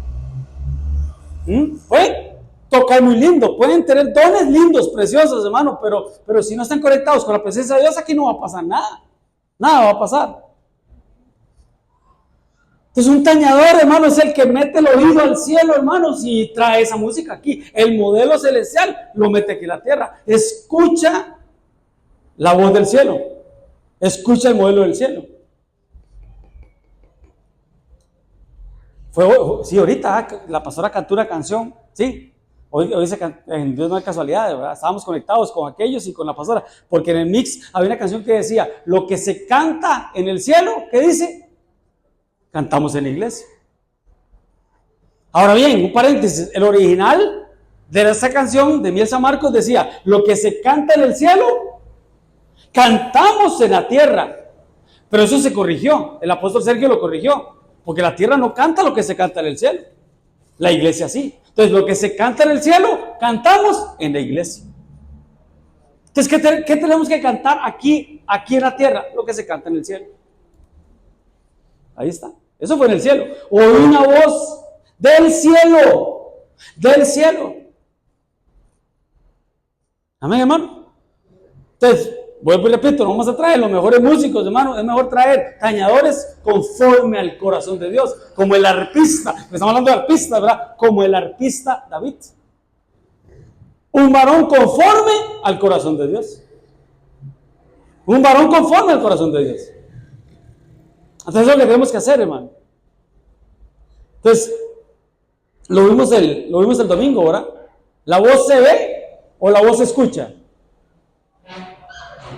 Pueden tocar muy lindo, pueden tener dones lindos, preciosos, hermano, pero si no están conectados con la presencia de Dios, aquí no va a pasar nada. Nada va a pasar. Entonces un tañador, hermano, es el que mete el oído al cielo, hermanos, y trae esa música aquí. El modelo celestial lo mete aquí en la tierra. Escucha la voz del cielo. Escucha el modelo del cielo. Sí, ahorita la pastora cantó una canción, sí. Hoy en Dios no hay casualidades, ¿verdad? Estábamos conectados con aquellos y con la pastora, porque en el mix había una canción que decía, lo que se canta en el cielo, ¿qué dice? Cantamos en la iglesia. Ahora bien, un paréntesis, el original de esta canción de Miel San Marcos decía, lo que se canta en el cielo, cantamos en la tierra. Pero eso se corrigió, el apóstol Sergio lo corrigió, porque la tierra no canta lo que se canta en el cielo, la iglesia sí. Entonces lo que se canta en el cielo, cantamos en la iglesia. Entonces, ¿qué tenemos que cantar aquí en la tierra? Lo que se canta en el cielo. Ahí está, eso fue en el cielo. Oí una voz del cielo, del cielo. Amén, hermano. Entonces, vuelvo y repito, no vamos a traer los mejores músicos, hermano. Es mejor traer tañadores conforme al corazón de Dios, como el arpista. Estamos hablando de arpista, ¿verdad? Como el arpista David. Un varón conforme al corazón de Dios. Un varón conforme al corazón de Dios. Entonces, eso es lo que tenemos que hacer, hermano. Entonces, lo vimos el domingo, ¿verdad? ¿La voz se ve o la voz se escucha?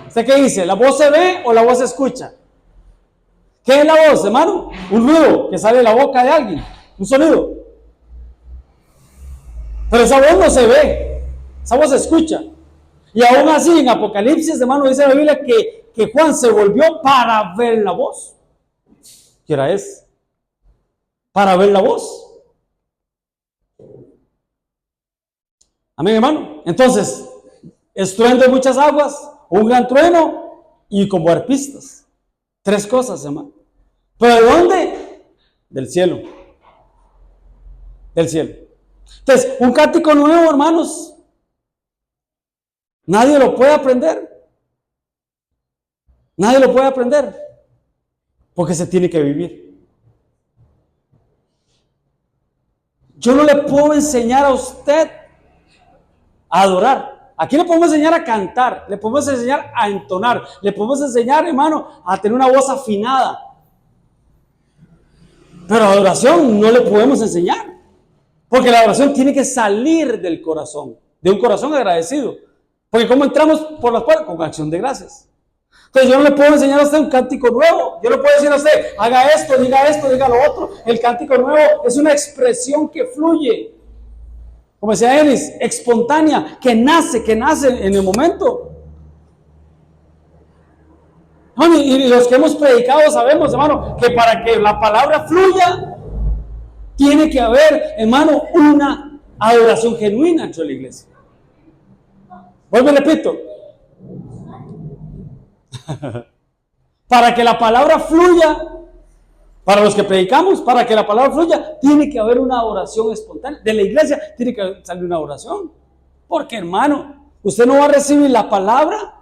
¿Usted qué dice? ¿La voz se ve o la voz se escucha? ¿Qué es la voz, hermano? Un ruido que sale de la boca de alguien, un sonido. Pero esa voz no se ve, esa voz se escucha. Y aún así, en Apocalipsis, hermano, dice la Biblia que Juan se volvió para ver la voz. ¿Qué era eso? Para ver la voz. Amén, hermano. Entonces, estruendo de muchas aguas, un gran trueno y como arpistas. 3 cosas, hermano. ¿Pero de dónde? Del cielo. Del cielo. Entonces, un cántico nuevo, hermanos, nadie lo puede aprender. Nadie lo puede aprender. Porque se tiene que vivir. Yo no le puedo enseñar a usted a adorar. Aquí le podemos enseñar a cantar, le podemos enseñar a entonar, le podemos enseñar, hermano, a tener una voz afinada. Pero adoración no le podemos enseñar. Porque la adoración tiene que salir del corazón, de un corazón agradecido. Porque ¿cómo entramos por las puertas? Con acción de gracias. Entonces yo no le puedo enseñar a usted un cántico nuevo. Yo le puedo decir a usted, haga esto, diga lo otro. El cántico nuevo es una expresión que fluye. Como decía Elis, espontánea, que nace en el momento. Y los que hemos predicado sabemos, hermano, que para que la palabra fluya, tiene que haber, hermano, una adoración genuina dentro de la iglesia. Vuelvo y repito. Para que la palabra fluya, para los que predicamos, para que la palabra fluya, tiene que haber una oración espontánea. De la iglesia tiene que salir una oración. Porque, hermano, usted no va a recibir la palabra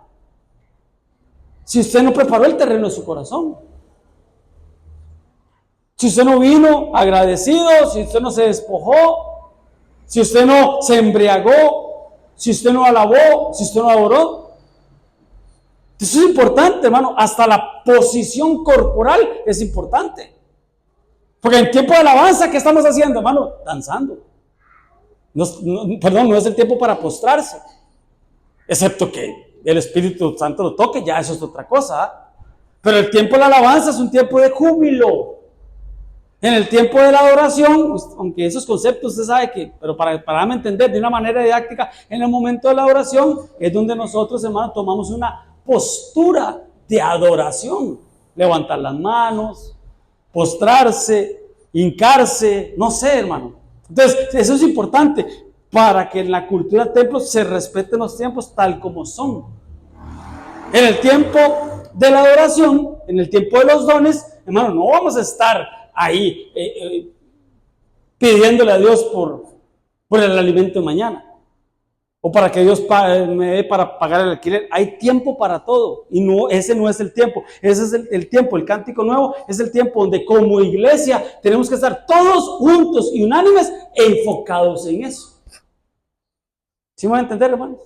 si usted no preparó el terreno de su corazón. Si usted no vino agradecido, si usted no se despojó, si usted no se embriagó, si usted no alabó, si usted no adoró. Eso es importante, hermano. Hasta la posición corporal es importante. Porque en tiempo de alabanza, ¿qué estamos haciendo, hermano? Danzando. No es el tiempo para postrarse. Excepto que el Espíritu Santo lo toque, ya eso es otra cosa. ¿Eh? Pero el tiempo de la alabanza es un tiempo de júbilo. En el tiempo de la adoración, aunque esos conceptos usted sabe que, pero para darme a entender de una manera didáctica, en el momento de la adoración es donde nosotros, hermano, tomamos una postura de adoración. Levantar las manos, postrarse, hincarse, no sé, hermano. Entonces, eso es importante para que en la cultura de templos se respeten los tiempos tal como son. En el tiempo de la adoración, en el tiempo de los dones, hermano, no vamos a estar ahí pidiéndole a Dios por el alimento de mañana o para que Dios me dé para pagar el alquiler. Hay tiempo para todo y no, ese no es el tiempo. Ese es el tiempo. El cántico nuevo es el tiempo donde como iglesia tenemos que estar todos juntos y unánimes e enfocados en eso. ¿Sí me van a entender, hermanos?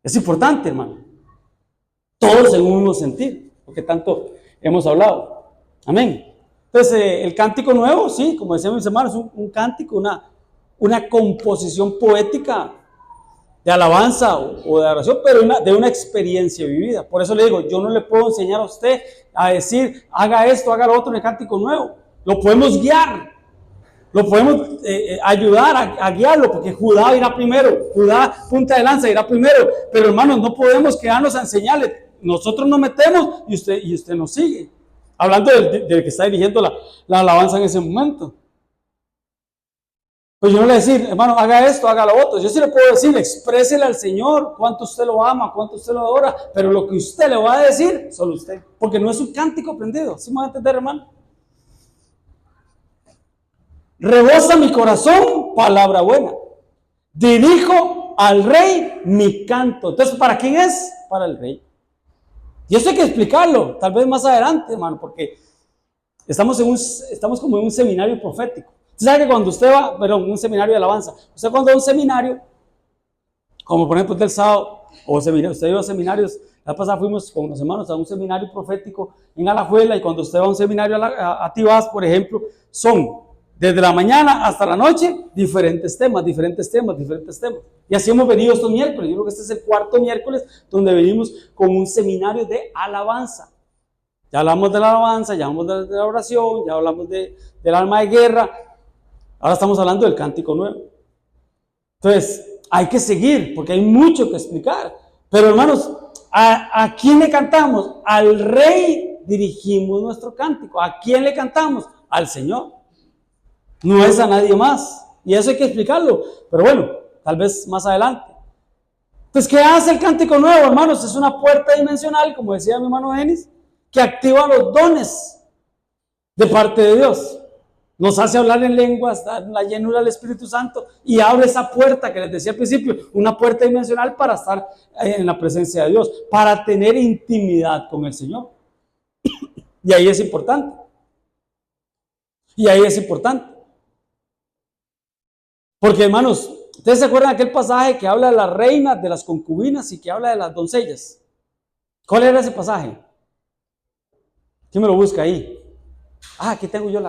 Es importante, hermano. Todos en un mismo sentir, porque tanto hemos hablado. Amén. Entonces, el cántico nuevo, sí, como decían mis hermanos, un cántico, una composición poética de alabanza o de oración, pero de una experiencia vivida. Por eso le digo, yo no le puedo enseñar a usted a decir, haga esto, haga lo otro en el cántico nuevo. Lo podemos guiar, Lo podemos ayudar a guiarlo, porque Judá irá primero, Judá punta de lanza irá primero, pero hermanos, no podemos quedarnos a enseñarle. Nosotros nos metemos y usted nos sigue. Hablando del que está dirigiendo la alabanza en ese momento. Pues yo no le voy a decir, hermano, haga esto, haga lo otro. Yo sí le puedo decir, exprésele al Señor cuánto usted lo ama, cuánto usted lo adora, pero lo que usted le va a decir, solo usted. Porque no es un cántico aprendido. ¿Sí me va a entender, hermano? Rebosa mi corazón, palabra buena. Dirijo al rey mi canto. Entonces, ¿para quién es? Para el rey. Y eso hay que explicarlo, tal vez más adelante, hermano, porque estamos como en un seminario profético. Usted sabe que cuando usted va, un seminario de alabanza, usted cuando va a un seminario, como por ejemplo del sábado, o seminario, usted iba a seminarios, la vez pasada fuimos con los hermanos a un seminario profético en Alajuela, y cuando usted va a un seminario a Tibás, por ejemplo, son desde la mañana hasta la noche, diferentes temas. Y así hemos venido estos miércoles. Yo creo que este es el cuarto miércoles donde venimos con un seminario de alabanza. Ya hablamos de la alabanza, ya hablamos de la oración, ya hablamos del alma de guerra. Ahora estamos hablando del cántico nuevo. Entonces, hay que seguir porque hay mucho que explicar. Pero hermanos, ¿a quién le cantamos? Al Rey dirigimos nuestro cántico. ¿A quién le cantamos? Al Señor. No es a nadie más. Y eso hay que explicarlo. Pero bueno, tal vez más adelante. Entonces, ¿qué hace el cántico nuevo, hermanos? Es una puerta dimensional, como decía mi hermano Denis, que activa los dones de parte de Dios. Nos hace hablar en lenguas, la llenura del Espíritu Santo, y abre esa puerta que les decía al principio, una puerta dimensional para estar en la presencia de Dios, para tener intimidad con el Señor. Y ahí es importante. Porque, hermanos, ¿ustedes se acuerdan de aquel pasaje que habla de las reinas, de las concubinas y que habla de las doncellas? ¿Cuál era ese pasaje? ¿Quién me lo busca ahí? Aquí tengo yo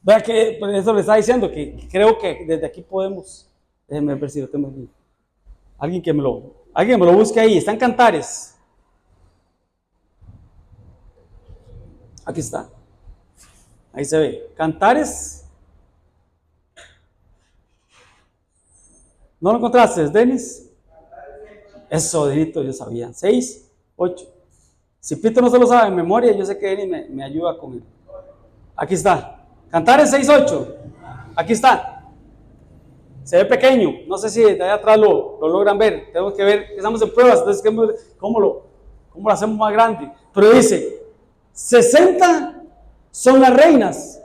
Vea que eso le está diciendo, que creo que desde aquí podemos. Déjenme ver si lo tengo aquí. Alguien que me lo busque ahí. Está en Cantares. Aquí está. Ahí se ve. Cantares. ¿No lo encontraste, Denis? Eso, Denito, yo sabía. 6, 8. Si Pito no se lo sabe en memoria, yo sé que Denis me ayuda con él. Aquí está. Cantares 6:8. Aquí está. Se ve pequeño. No sé si de allá atrás lo logran ver. Tenemos que ver. Estamos en pruebas. Entonces, ¿cómo lo hacemos más grande? Pero dice: 60 son las reinas,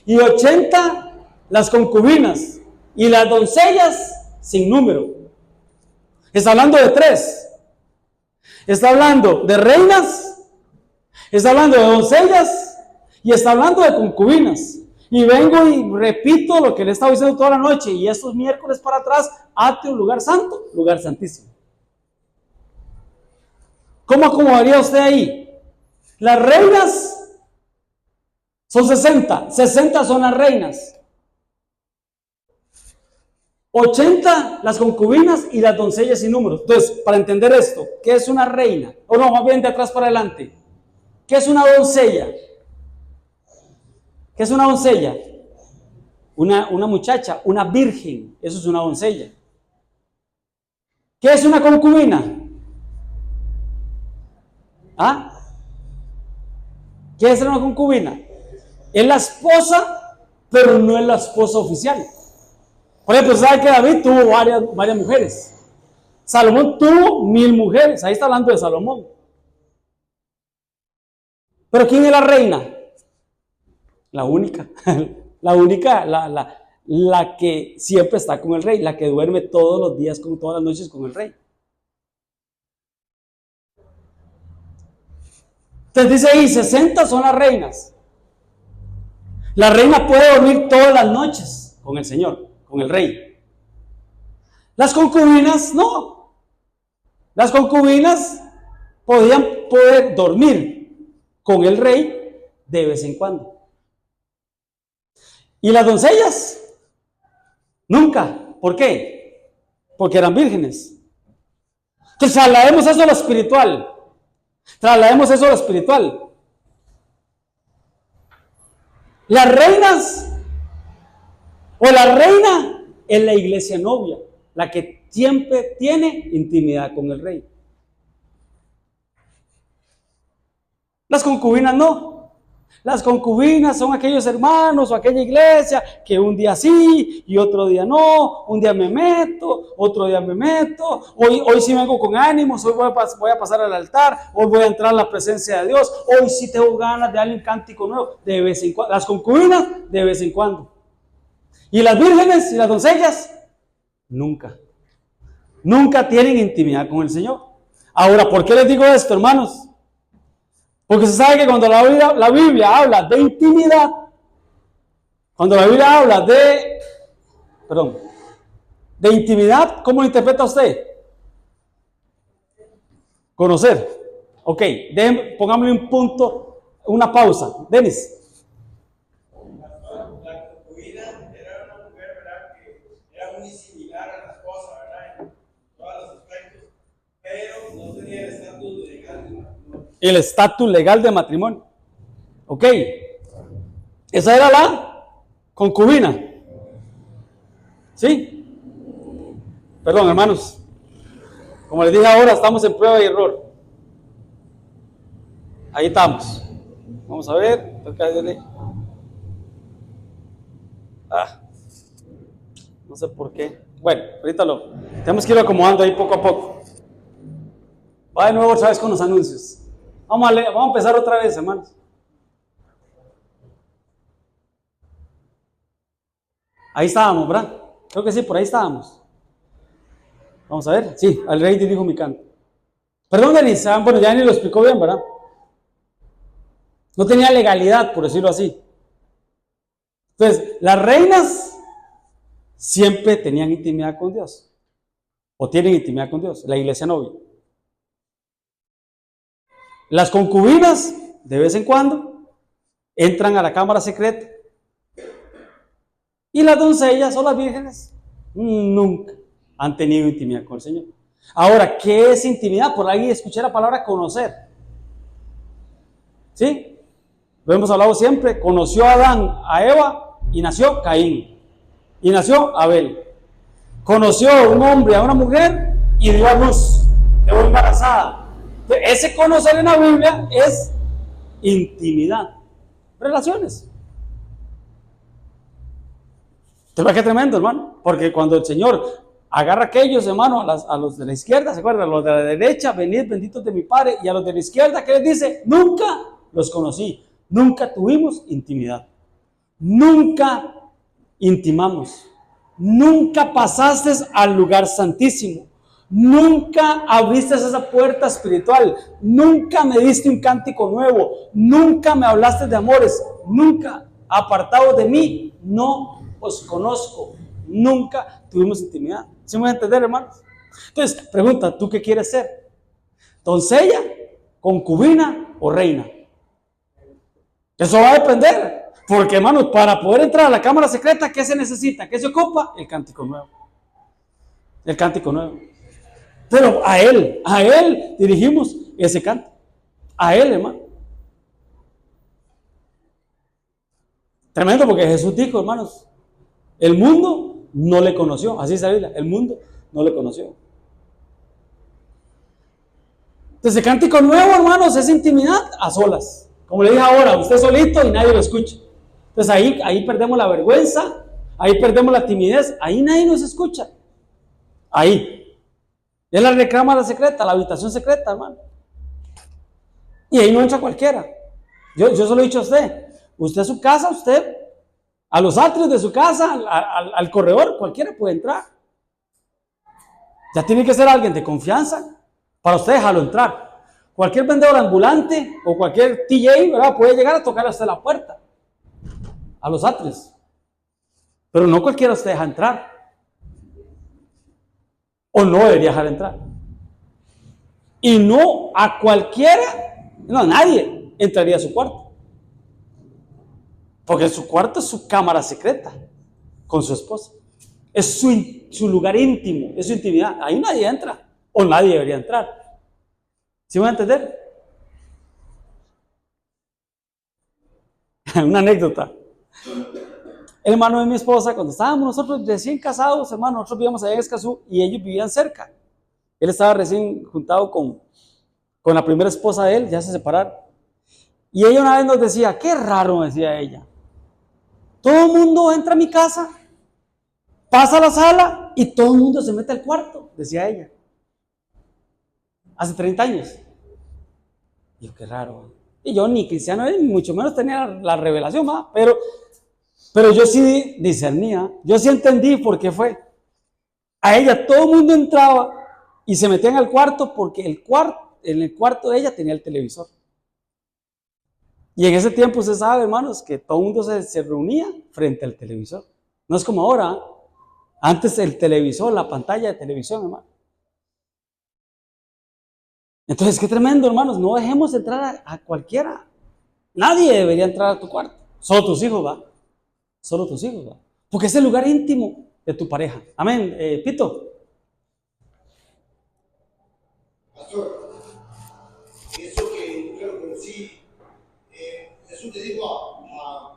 y 80 las concubinas, y las doncellas sin número. Está hablando de 3. Está hablando de reinas, está hablando de doncellas, y está hablando de concubinas. Y vengo y repito lo que le he estado diciendo toda la noche, y estos miércoles para atrás, hazte un lugar santo, lugar santísimo. ¿Cómo acomodaría usted ahí? Las reinas son 60 son las reinas. 80 las concubinas y las doncellas sin número. Entonces, para entender esto, ¿qué es una reina? O no, más bien de atrás para adelante. ¿Qué es una doncella? ¿Qué es una doncella? Una muchacha, una virgen. Eso es una doncella. ¿Qué es una concubina? ¿Qué es una concubina? Es la esposa, pero no es la esposa oficial. Por ejemplo, ¿sabe que David tuvo varias mujeres? Salomón tuvo 1000 mujeres. Ahí está hablando de Salomón. ¿Pero quién es la reina? La única. La única, la que siempre está con el rey, la que duerme todos los días, todas las noches con el rey. Entonces dice ahí, 60 son las reinas. La reina puede dormir todas las noches con el Señor, con el rey. Las concubinas, no. Las concubinas podían poder dormir con el rey de vez en cuando. ¿Y las doncellas? Nunca. ¿Por qué? Porque eran vírgenes. Entonces traslademos eso a lo espiritual. Las reinas O la reina es la iglesia novia, la que siempre tiene intimidad con el rey. Las concubinas no. Las concubinas son aquellos hermanos o aquella iglesia que un día sí y otro día no, un día me meto, otro día me meto, hoy sí vengo con ánimos, hoy voy a pasar al altar, hoy voy a entrar a la presencia de Dios, hoy sí tengo ganas de darle un cántico nuevo, de vez en cuando. Las concubinas, de vez en cuando. Y las vírgenes y las doncellas, nunca. Nunca tienen intimidad con el Señor. Ahora, ¿por qué les digo esto, hermanos? Porque se sabe que cuando la Biblia habla de intimidad, cuando la Biblia habla de intimidad, ¿cómo lo interpreta usted? Conocer. Ok, pongámosle un punto, una pausa. Denis. La concubina era una mujer, ¿verdad? Que era muy similar a la esposa, ¿verdad? En todos los aspectos, pero no tenía el estatus legal. El estatus legal de matrimonio. Ok. Esa era la concubina. ¿Sí? Perdón, hermanos. Como les dije ahora, estamos en prueba y error. Ahí estamos. Vamos a ver. No sé por qué. Bueno, ahorita tenemos que ir acomodando ahí poco a poco. Va de nuevo otra vez con los anuncios. Vamos a empezar otra vez, hermanos. Ahí estábamos, ¿verdad? Creo que sí, por ahí estábamos. Vamos a ver. Sí, al rey dirijo mi canto. Perdón, Denis. Bueno, ya ni lo explicó bien, ¿verdad? No tenía legalidad, por decirlo así. Entonces, las reinas siempre tenían intimidad con Dios. O tienen intimidad con Dios. La iglesia novia. Las concubinas, de vez en cuando, entran a la cámara secreta. Y las doncellas o las vírgenes nunca han tenido intimidad con el Señor. Ahora, ¿qué es intimidad? Por ahí escuché la palabra conocer. ¿Sí? Lo hemos hablado siempre. Conoció a Adán, a Eva, y nació Caín. Y nació Abel. Conoció a un hombre, a una mujer, y dio a luz. Quedó embarazada. Ese conocer en la Biblia es intimidad. Relaciones. ¿Te ves qué tremendo, hermano? Porque cuando el Señor agarra a aquellos, hermano, a los de la izquierda, ¿se acuerdan? A los de la derecha, venid benditos de mi Padre, y a los de la izquierda, ¿qué les dice? Nunca los conocí, nunca tuvimos intimidad, nunca intimamos, nunca pasaste al lugar santísimo, nunca abriste esa puerta espiritual, nunca me diste un cántico nuevo, nunca me hablaste de amores, nunca, apartado de mí, no os conozco, nunca tuvimos intimidad. ¿Sí me voy a entender, hermanos? Entonces, pregunta, ¿tú qué quieres ser? ¿Doncella, concubina o reina? Eso va a depender, porque, hermanos, para poder entrar a la cámara secreta, ¿qué se necesita? ¿Qué se ocupa? El cántico nuevo. El cántico nuevo. Pero a Él dirigimos ese canto. A Él, hermano. Tremendo, porque Jesús dijo, hermanos, el mundo no le conoció. Así es la Biblia. El mundo no le conoció. Entonces, el cántico nuevo, hermanos, es intimidad a solas. Como le dije ahora, usted solito y nadie lo escucha. Entonces, ahí perdemos la vergüenza, ahí perdemos la timidez, ahí nadie nos escucha. Ahí. Es la recámara secreta, la habitación secreta, hermano. Y ahí no entra cualquiera. Yo se lo he dicho a usted. Usted a su casa, a los atrios de su casa, al corredor, cualquiera puede entrar. Ya tiene que ser alguien de confianza para usted dejarlo entrar. Cualquier vendedor ambulante o cualquier TJ, ¿verdad?, puede llegar a tocarle a usted la puerta, a los atrios. Pero no cualquiera usted deja entrar. O no debería dejar entrar. Y no a cualquiera, no a nadie entraría a su cuarto. Porque su cuarto es su cámara secreta con su esposa. Es su lugar íntimo, es su intimidad. Ahí nadie entra, o nadie debería entrar. ¿Sí van a entender? Una anécdota. El hermano de mi esposa, cuando estábamos nosotros recién casados, hermano, nosotros vivíamos allá en Escazú y ellos vivían cerca. Él estaba recién juntado con la primera esposa de él, ya se separaron. Y ella una vez nos decía, qué raro, decía ella. Todo el mundo entra a mi casa, pasa a la sala y todo el mundo se mete al cuarto, decía ella. Hace 30 años. Y yo, qué raro. Y yo ni cristiano, ni mucho menos tenía la revelación, ¿va? Pero yo sí discernía, yo sí entendí por qué fue. A ella todo el mundo entraba y se metían al cuarto porque en el cuarto de ella tenía el televisor. Y en ese tiempo usted sabe, hermanos, que todo el mundo se reunía frente al televisor. No es como ahora. Antes el televisor, la pantalla de televisión, hermano. Entonces, qué tremendo, hermanos. No dejemos entrar a cualquiera. Nadie debería entrar a tu cuarto. Solo tus hijos, ¿va? Solo tus hijos, ¿va? Porque es el lugar íntimo de tu pareja. Amén. Pito. Pastor, eso que yo lo conocí, Jesús le dijo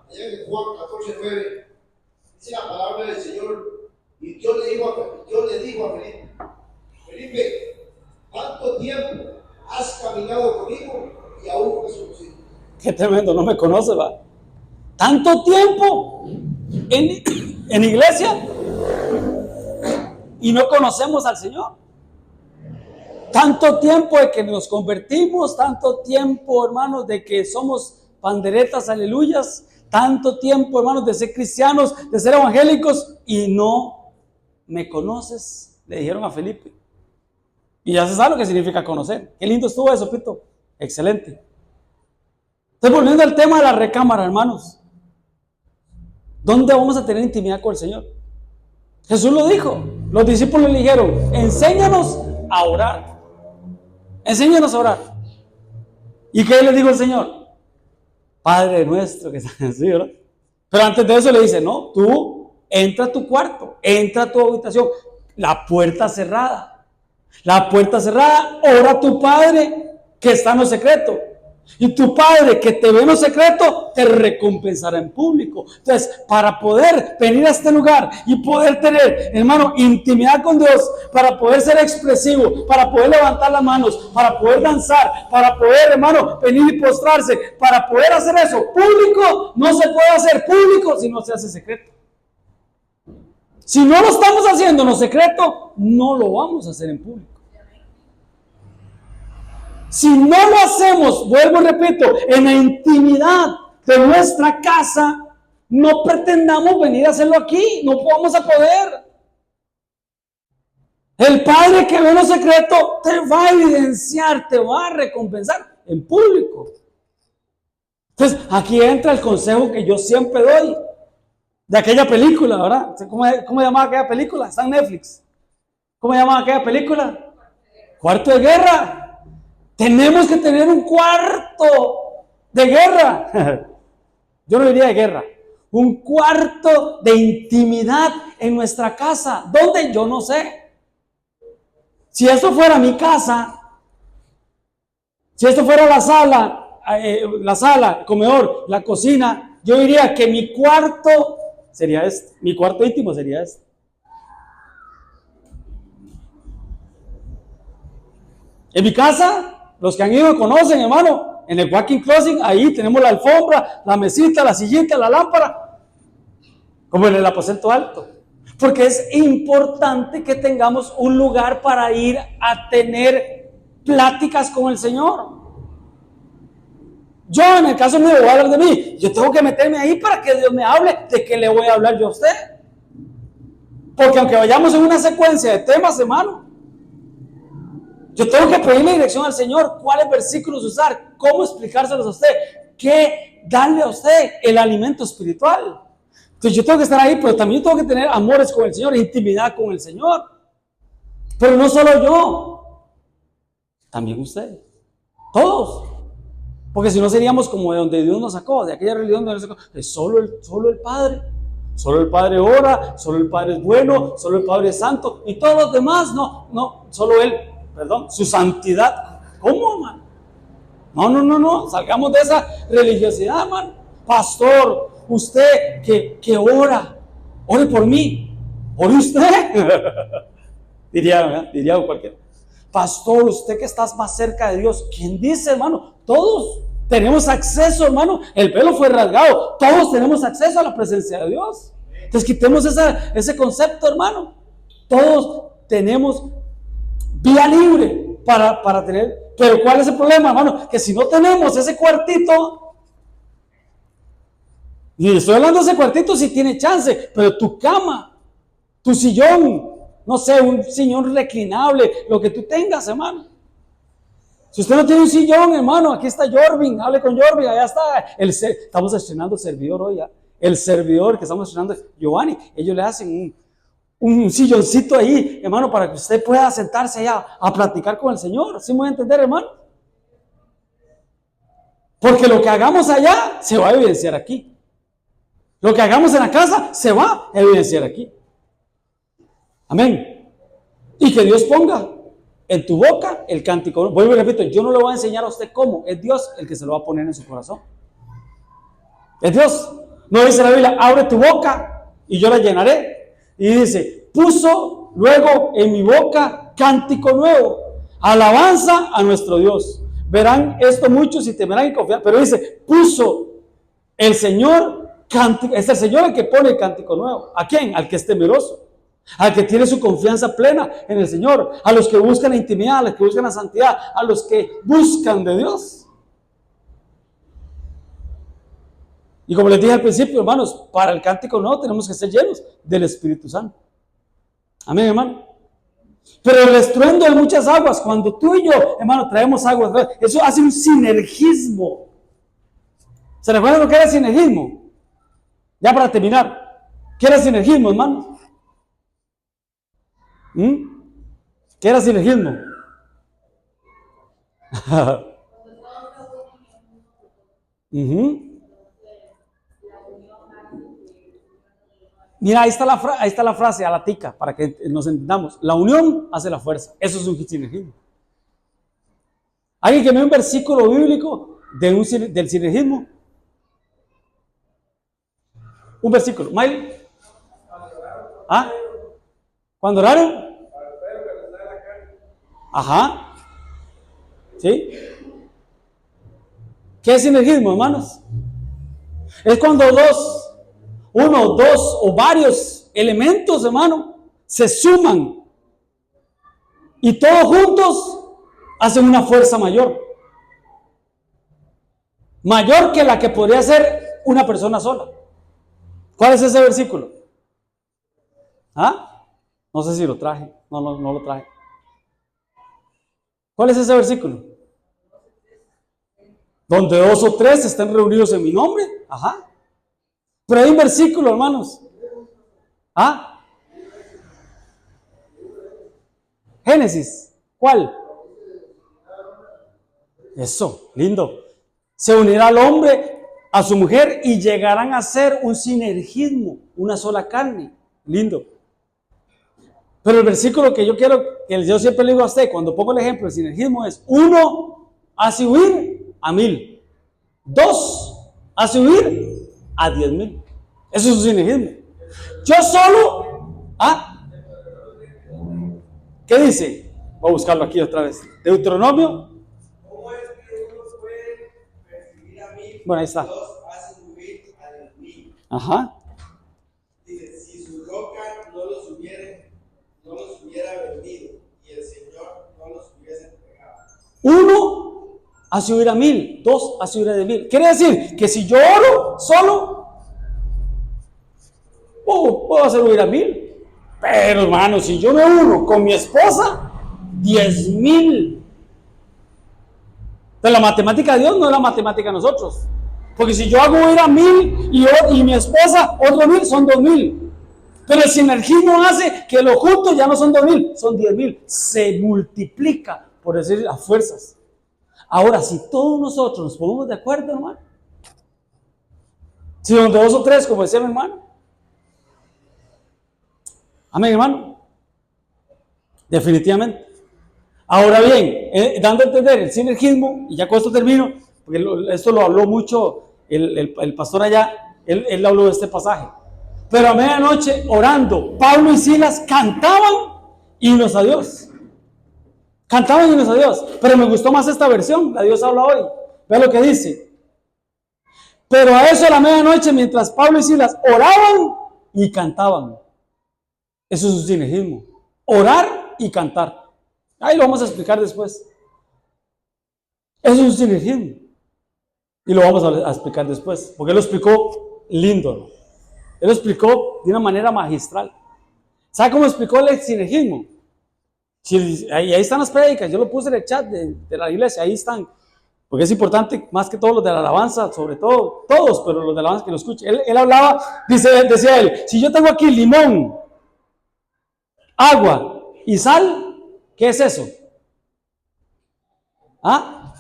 allá en Juan 14:9, dice la palabra del Señor, y Dios le dijo a Felipe, Felipe, ¿cuánto tiempo has caminado conmigo y aún no me has conocido? Qué tremendo, no me conoce, ¿va? Tanto tiempo en iglesia y no conocemos al Señor. Tanto tiempo de que nos convertimos, tanto tiempo, hermanos, de que somos panderetas, aleluyas, tanto tiempo, hermanos, de ser cristianos, de ser evangélicos, y no me conoces, le dijeron a Felipe. Y ya se sabe lo que significa conocer. Qué lindo estuvo eso, Pito. Excelente. Entonces, volviendo al tema de la recámara, hermanos. ¿Dónde vamos a tener intimidad con el Señor? Jesús lo dijo. Los discípulos le dijeron, enséñanos a orar. Enséñanos a orar. ¿Y qué le dijo el Señor? Padre nuestro que estás en el cielo. Pero antes de eso le dice, no, tú entra a tu cuarto, entra a tu habitación, la puerta cerrada. La puerta cerrada, ora a tu Padre que está en lo secreto. Y tu Padre que te ve en lo secreto te recompensará en público. Entonces, para poder venir a este lugar y poder tener, hermano, intimidad con Dios, para poder ser expresivo, para poder levantar las manos, para poder danzar, para poder, hermano, venir y postrarse, para poder hacer eso público, no se puede hacer público si no se hace secreto. Si no lo estamos haciendo en lo secreto, no lo vamos a hacer en público. Si no lo hacemos, vuelvo y repito, en la intimidad de nuestra casa, no pretendamos venir a hacerlo aquí, no vamos a poder. El Padre que ve en lo secreto te va a evidenciar, te va a recompensar en público. Entonces, aquí entra el consejo que yo siempre doy de aquella película, ¿verdad? ¿Cómo llamaba aquella película? Está en Netflix. ¿Cómo llamaba aquella película? Cuarto de guerra. Tenemos que tener un cuarto de guerra. Yo no diría de guerra. Un cuarto de intimidad en nuestra casa. ¿Dónde? Yo no sé. Si esto fuera mi casa, si esto fuera la sala, el comedor, la cocina, yo diría que mi cuarto sería este. Mi cuarto íntimo sería este. En mi casa, los que han ido conocen, hermano, en el walking closet, ahí tenemos la alfombra, la mesita, la sillita, la lámpara, como en el aposento alto. Porque es importante que tengamos un lugar para ir a tener pláticas con el Señor. Yo, en el caso mío, voy a hablar de mí. Yo tengo que meterme ahí para que Dios me hable. ¿De qué le voy a hablar yo a usted? Porque aunque vayamos en una secuencia de temas, hermano, yo tengo que pedirle dirección al Señor, cuáles versículos usar, cómo explicárselos a usted, qué darle a usted el alimento espiritual. Entonces yo tengo que estar ahí, pero también tengo que tener amores con el Señor, intimidad con el Señor. Pero no solo yo, también usted, todos. Porque si no seríamos como de donde Dios nos sacó, de aquella religión donde nos sacó, es solo el Padre. Solo el Padre ora, solo el Padre es bueno, solo el Padre es santo, y todos los demás, no, solo Él. Perdón, su santidad. ¿Cómo, man? No, salgamos de esa religiosidad, man. Pastor, usted que ora, ore por mí, ore usted. diría cualquiera. Pastor, usted que estás más cerca de Dios, ¿quién dice, hermano? Todos tenemos acceso, hermano. El velo fue rasgado. Todos tenemos acceso a la presencia de Dios. Entonces quitemos ese concepto, hermano. Todos tenemos vía libre para tener. Pero ¿cuál es el problema, hermano? Que si no tenemos ese cuartito, y estoy hablando de ese cuartito si tiene chance, pero tu cama, tu sillón, no sé, un sillón reclinable, lo que tú tengas, hermano. Si usted no tiene un sillón, hermano, aquí está Jorvin, hable con Jorvin, allá está. Estamos estrenando servidor hoy, ¿ya? El servidor que estamos estrenando, Giovanni, ellos le hacen un silloncito ahí, hermano, para que usted pueda sentarse allá a platicar con el Señor. ¿Sí me voy a entender, hermano? Porque lo que hagamos allá se va a evidenciar aquí. Lo que hagamos en la casa se va a evidenciar aquí. Amén. Y que Dios ponga en tu boca el cántico. Vuelvo y repito, yo no le voy a enseñar a usted cómo. Es Dios el que se lo va a poner en su corazón. Es Dios. No dice la Biblia, abre tu boca y yo la llenaré. Y dice, puso luego en mi boca cántico nuevo, alabanza a nuestro Dios. Verán esto muchos y temerán y confiarán. Pero dice, puso el Señor cántico. Es el Señor el que pone el cántico nuevo. ¿A quién? Al que es temeroso. Al que tiene su confianza plena en el Señor, a los que buscan la intimidad, a los que buscan la santidad, a los que buscan de Dios. Y como les dije al principio, hermanos, para el cántico nuevo tenemos que ser llenos del Espíritu Santo. Amén, hermano. Pero el estruendo de muchas aguas, cuando tú y yo, hermano, traemos aguas, eso hace un sinergismo. ¿Se recuerdan lo que era el sinergismo? Ya para terminar, ¿qué era el sinergismo, hermanos? ¿Qué era sinergismo? Mira, ahí está la frase a la tica, para que nos entendamos. La unión hace la fuerza. Eso es un sinergismo. ¿Alguien que me dé un versículo bíblico del sinergismo? Un versículo. ¿Miley? ¿Ah? ¿Cuándo oraron? Ajá. ¿Sí? ¿Qué es sinergismo, hermanos? Es cuando uno, dos o varios elementos, hermano, se suman y todos juntos hacen una fuerza mayor. Mayor que la que podría ser una persona sola. ¿Cuál es ese versículo? ¿Ah? No sé si lo traje. No lo traje. ¿Cuál es ese versículo? Donde 2 o 3 estén reunidos en mi nombre. Ajá. Pero hay un versículo, hermanos. ¿Ah? Génesis. ¿Cuál? Eso, lindo. Se unirá al hombre a su mujer y llegarán a ser un sinergismo, una sola carne. Lindo. Pero el versículo que yo quiero, que yo siempre le digo a usted, cuando pongo el ejemplo del sinergismo es: 1 hace huir a 1000, 2 hace huir a 10,000. Eso es un sinergismo. Yo solo, ¿qué dice? Voy a buscarlo aquí otra vez. Deuteronomio. ¿Cómo es que uno puede percibir a 1000? Bueno, ahí está. 2 hacen huir a 10,000. Ajá. Dice, si su roca no los hubiera vendido y el Señor no los hubiese entregado. 1 hace huir a 1000, 2 hace huir a 10,000. Quiere decir que si yo oro solo, puedo hacer huir a 1000. Pero hermano, si yo me uno con mi esposa, 10,000. Entonces la matemática de Dios no es la matemática de nosotros. Porque si yo hago huir a 1000 y mi esposa otro 1000, son 2000. Pero el sinergismo hace que los juntos ya no son 2000, son 10,000. Se multiplica, por decir, las fuerzas. Ahora, si todos nosotros nos ponemos de acuerdo, hermano, si donde 2 o 3, como decía mi hermano, amén, hermano, definitivamente. Ahora bien, dando a entender el sinergismo, y ya con esto termino, porque esto lo habló mucho el pastor allá, él habló de este pasaje. Pero a medianoche, orando, Pablo y Silas cantaban himnos a Dios. Cantaban himnos a Dios. Pero me gustó más esta versión, la Dios habla hoy. Ve lo que dice. Pero a eso a la medianoche, mientras Pablo y Silas oraban y cantaban. Eso es un sinergismo. Orar y cantar. Ahí lo vamos a explicar después. Eso es un sinergismo. Y lo vamos a explicar después. Porque él lo explicó lindo, ¿no? Él lo explicó de una manera magistral. ¿Sabe cómo explicó el sinergismo? Ahí están las prédicas. Yo lo puse en el chat de la iglesia. Ahí están. Porque es importante, más que todos los de la alabanza, sobre todo, todos, pero los de la alabanza que lo escuchen. Él hablaba, decía él, si yo tengo aquí limón, agua y sal, ¿qué es eso? ¿Ah?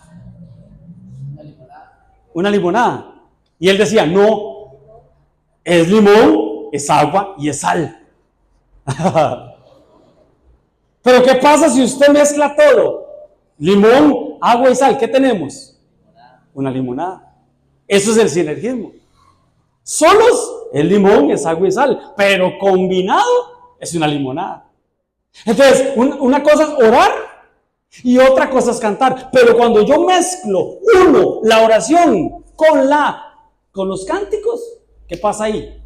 Una limonada. Y él decía, no, es limón, es agua y es sal. Pero ¿qué pasa si usted mezcla todo? Limón, agua y sal, ¿qué tenemos? Una limonada. Eso es el sinergismo. Solos, el limón es agua y sal, pero combinado es una limonada. Entonces, una cosa es orar y otra cosa es cantar. Pero cuando yo mezclo la oración con los cánticos, ¿qué pasa ahí?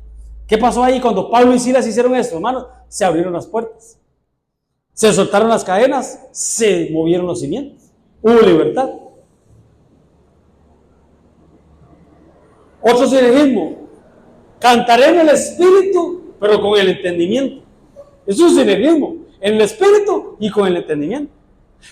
¿Qué pasó ahí cuando Pablo y Silas hicieron esto, hermanos? Se abrieron las puertas. Se soltaron las cadenas, se movieron los cimientos. Hubo libertad. Otro sinergismo. Cantaré en el espíritu, pero con el entendimiento. Eso es un sinergismo. En el espíritu y con el entendimiento.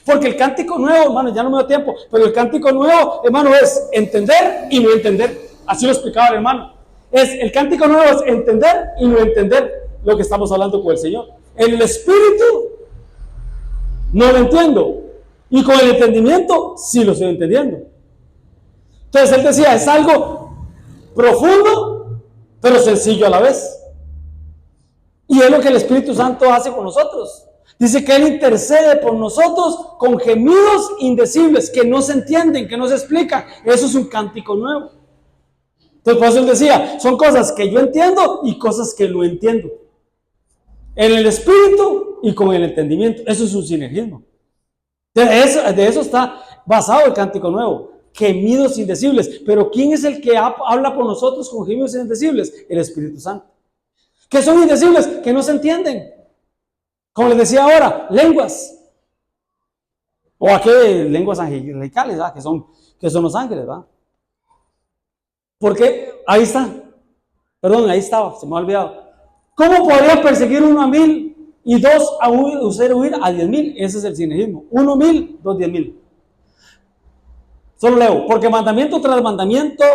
Porque el cántico nuevo, hermano, ya no me da tiempo, pero el cántico nuevo, hermano, es entender y no entender. Así lo explicaba el hermano. El cántico nuevo es entender y no entender lo que estamos hablando con el Señor. En el espíritu no lo entiendo. Y con el entendimiento sí lo estoy entendiendo. Entonces él decía, es algo profundo, pero sencillo a la vez. Y es lo que el Espíritu Santo hace con nosotros. Dice que Él intercede por nosotros con gemidos indecibles, que no se entienden, que no se explican. Eso es un cántico nuevo. Entonces por eso él decía, son cosas que yo entiendo y cosas que no entiendo. En el Espíritu y con el entendimiento. Eso es un sinergismo. De eso está basado el cántico nuevo. Gemidos indecibles. Pero ¿quién es el que habla por nosotros con gemidos indecibles? El Espíritu Santo. ¿Qué son indecibles? Que no se entienden. Como les decía ahora, lenguas. O aquí lenguas angelicales, ¿verdad? Que son los ángeles, ¿verdad? Porque ahí está. Perdón, ahí estaba, se me ha olvidado. ¿Cómo podría perseguir uno a 1000 y dos a huir a 10,000? Ese es el sinergismo. 1 1000, 2 10,000. Solo leo. Porque mandamiento tras mandamiento,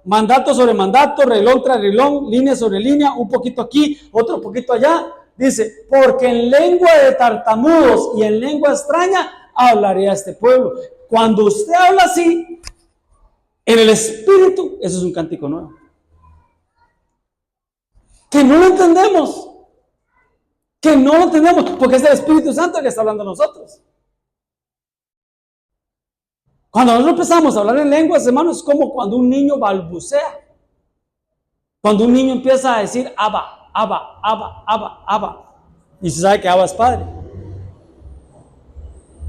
mandato sobre mandato, reloj tras reloj, línea sobre línea, un poquito aquí, otro poquito allá. Dice, porque en lengua de tartamudos y en lengua extraña hablaré a este pueblo. Cuando usted habla así, en el espíritu, eso es un cántico nuevo. Que no lo entendemos. Que no lo entendemos, porque es el Espíritu Santo el que está hablando a nosotros. Cuando nosotros empezamos a hablar en lenguas, hermanos, es como cuando un niño balbucea. Cuando un niño empieza a decir Abba, Abba, Abba, Abba, Abba. Y se sabe que Abba es Padre.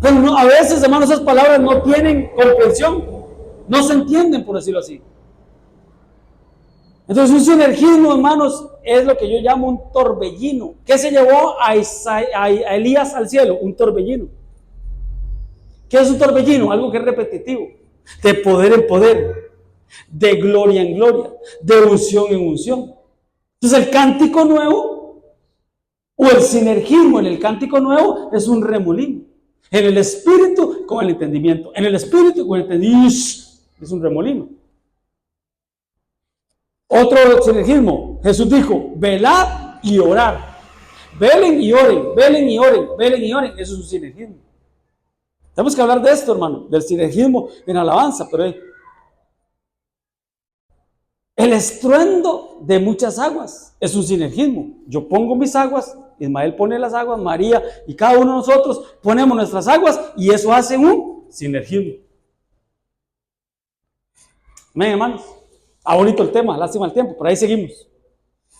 Pero no, a veces, hermanos, esas palabras no tienen comprensión. No se entienden, por decirlo así. Entonces, un sinergismo, hermanos, es lo que yo llamo un torbellino. ¿Qué se llevó a Elías al cielo? Un torbellino. ¿Qué es un torbellino? Algo que es repetitivo. De poder en poder. De gloria en gloria. De unción en unción. Entonces, el cántico nuevo, o el sinergismo en el cántico nuevo, es un remolino. En el espíritu con el entendimiento. En el espíritu con el entendimiento. Es un remolino. Otro sinergismo. Jesús dijo, velad y orar. Velen y oren, velen y oren, velen y oren. Eso es un sinergismo. Tenemos que hablar de esto, hermano, del sinergismo en alabanza, pero el estruendo de muchas aguas es un sinergismo. Yo pongo mis aguas, Ismael pone las aguas, María y cada uno de nosotros ponemos nuestras aguas y eso hace un sinergismo. Amén, hermanos. Ah, bonito el tema, lástima el tiempo, pero ahí seguimos.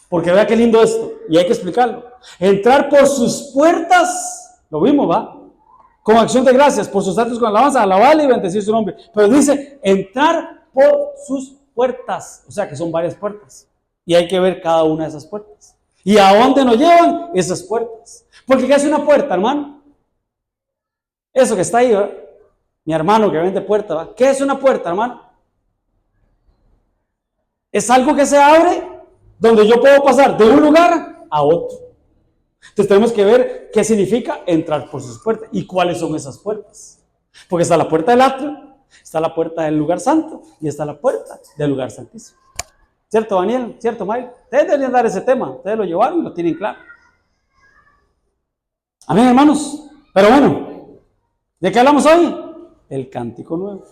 Porque vea qué lindo esto, y hay que explicarlo. Entrar por sus puertas, lo vimos, ¿va? Con acción de gracias, por sus actos con alabanza, alabarle y bendecir su nombre. Pero dice, entrar por sus puertas, o sea que son varias puertas. Y hay que ver cada una de esas puertas. ¿Y a dónde nos llevan esas puertas? Porque ¿qué es una puerta, hermano? Eso que está ahí, ¿verdad? Mi hermano que vende puerta, ¿verdad? ¿Qué es una puerta, hermano? Es algo que se abre donde yo puedo pasar de un lugar a otro. Entonces tenemos que ver qué significa entrar por sus puertas y cuáles son esas puertas. Porque está la puerta del atrio, está la puerta del lugar santo y está la puerta del lugar santísimo. ¿Cierto, Daniel? ¿Cierto, Mike? Ustedes deberían dar ese tema. Ustedes lo llevaron y lo tienen claro. Amén, hermanos. Pero bueno, ¿de qué hablamos hoy? El cántico nuevo.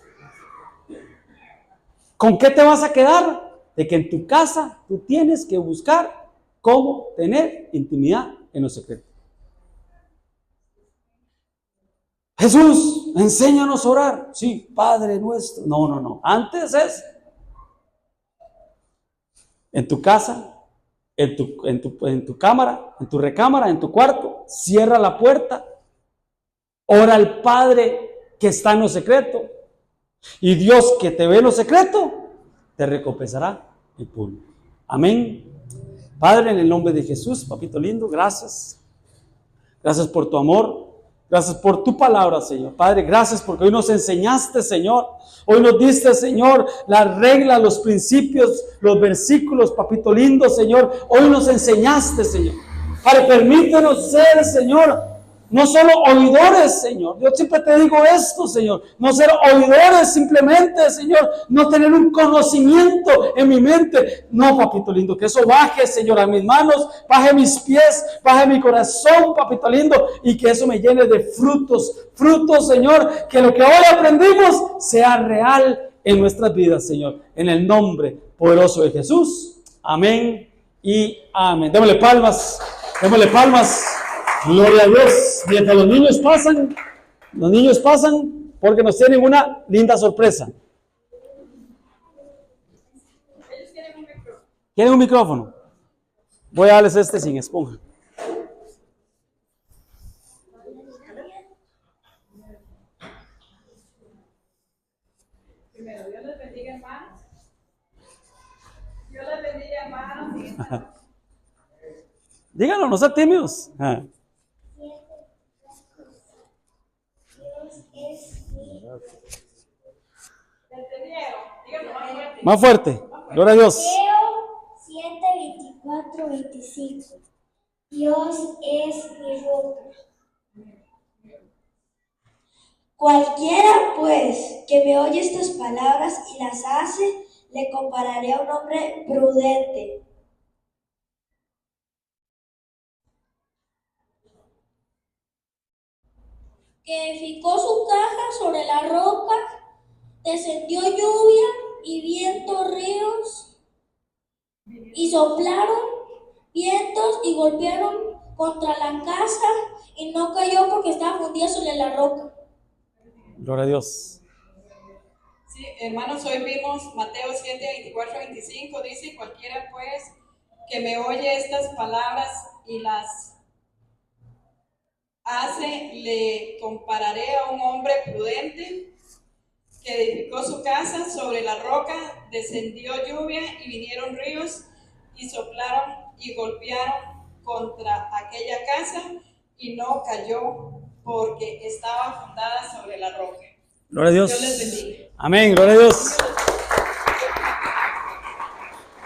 ¿Con qué te vas a quedar? De que en tu casa tú tienes que buscar cómo tener intimidad en lo secreto. Jesús, enséñanos a orar. Sí, Padre nuestro. No. Antes es en tu casa, en tu cámara, en tu recámara, en tu cuarto. Cierra la puerta. Ora al Padre que está en lo secreto. Y Dios que te ve en lo secreto, te recompensará en público. Amén. Padre, en el nombre de Jesús, papito lindo, gracias. Gracias por tu amor. Gracias por tu palabra, Señor. Padre, gracias porque hoy nos enseñaste, Señor. Hoy nos diste, Señor, las reglas, los principios, los versículos, papito lindo, Señor. Hoy nos enseñaste, Señor. Padre, permítenos ser, Señor, no solo oidores, Señor. Yo siempre te digo esto, Señor. No ser oidores simplemente, Señor. No tener un conocimiento en mi mente. No, papito lindo, que eso baje, Señor, a mis manos, baje mis pies, baje mi corazón, papito lindo, y que eso me llene de frutos. Frutos, Señor, que lo que hoy aprendimos sea real en nuestras vidas, Señor. En el nombre poderoso de Jesús. Amén y amén. Démosle palmas. Démosle palmas. Gloria a Dios. Mientras los niños pasan porque nos tienen una linda sorpresa. ¿Quieren un micrófono? Voy a darles este sin esponja. Primero, Dios les bendiga, hermanos. Dios les bendiga, hermanos. Díganlo, no sean tímidos. Más fuerte. Gloria a Dios. Mateo 7, 24, 25. Dios es mi roca. Cualquiera, pues, que me oye estas palabras y las hace, le compararé a un hombre prudente. Que edificó su casa sobre la roca, descendió lluvia y viento, ríos, y soplaron vientos y golpearon contra la casa, y no cayó porque estaba fundida sobre la roca. Gloria a Dios. Sí, hermanos, hoy vimos Mateo 7, 24, 25, dice, cualquiera pues que me oye estas palabras y las hace, le compararé a un hombre prudente que edificó su casa sobre la roca, descendió lluvia y vinieron ríos y soplaron y golpearon contra aquella casa y no cayó porque estaba fundada sobre la roca. Gloria a Dios. Dios les bendiga. Amén, gloria a Dios.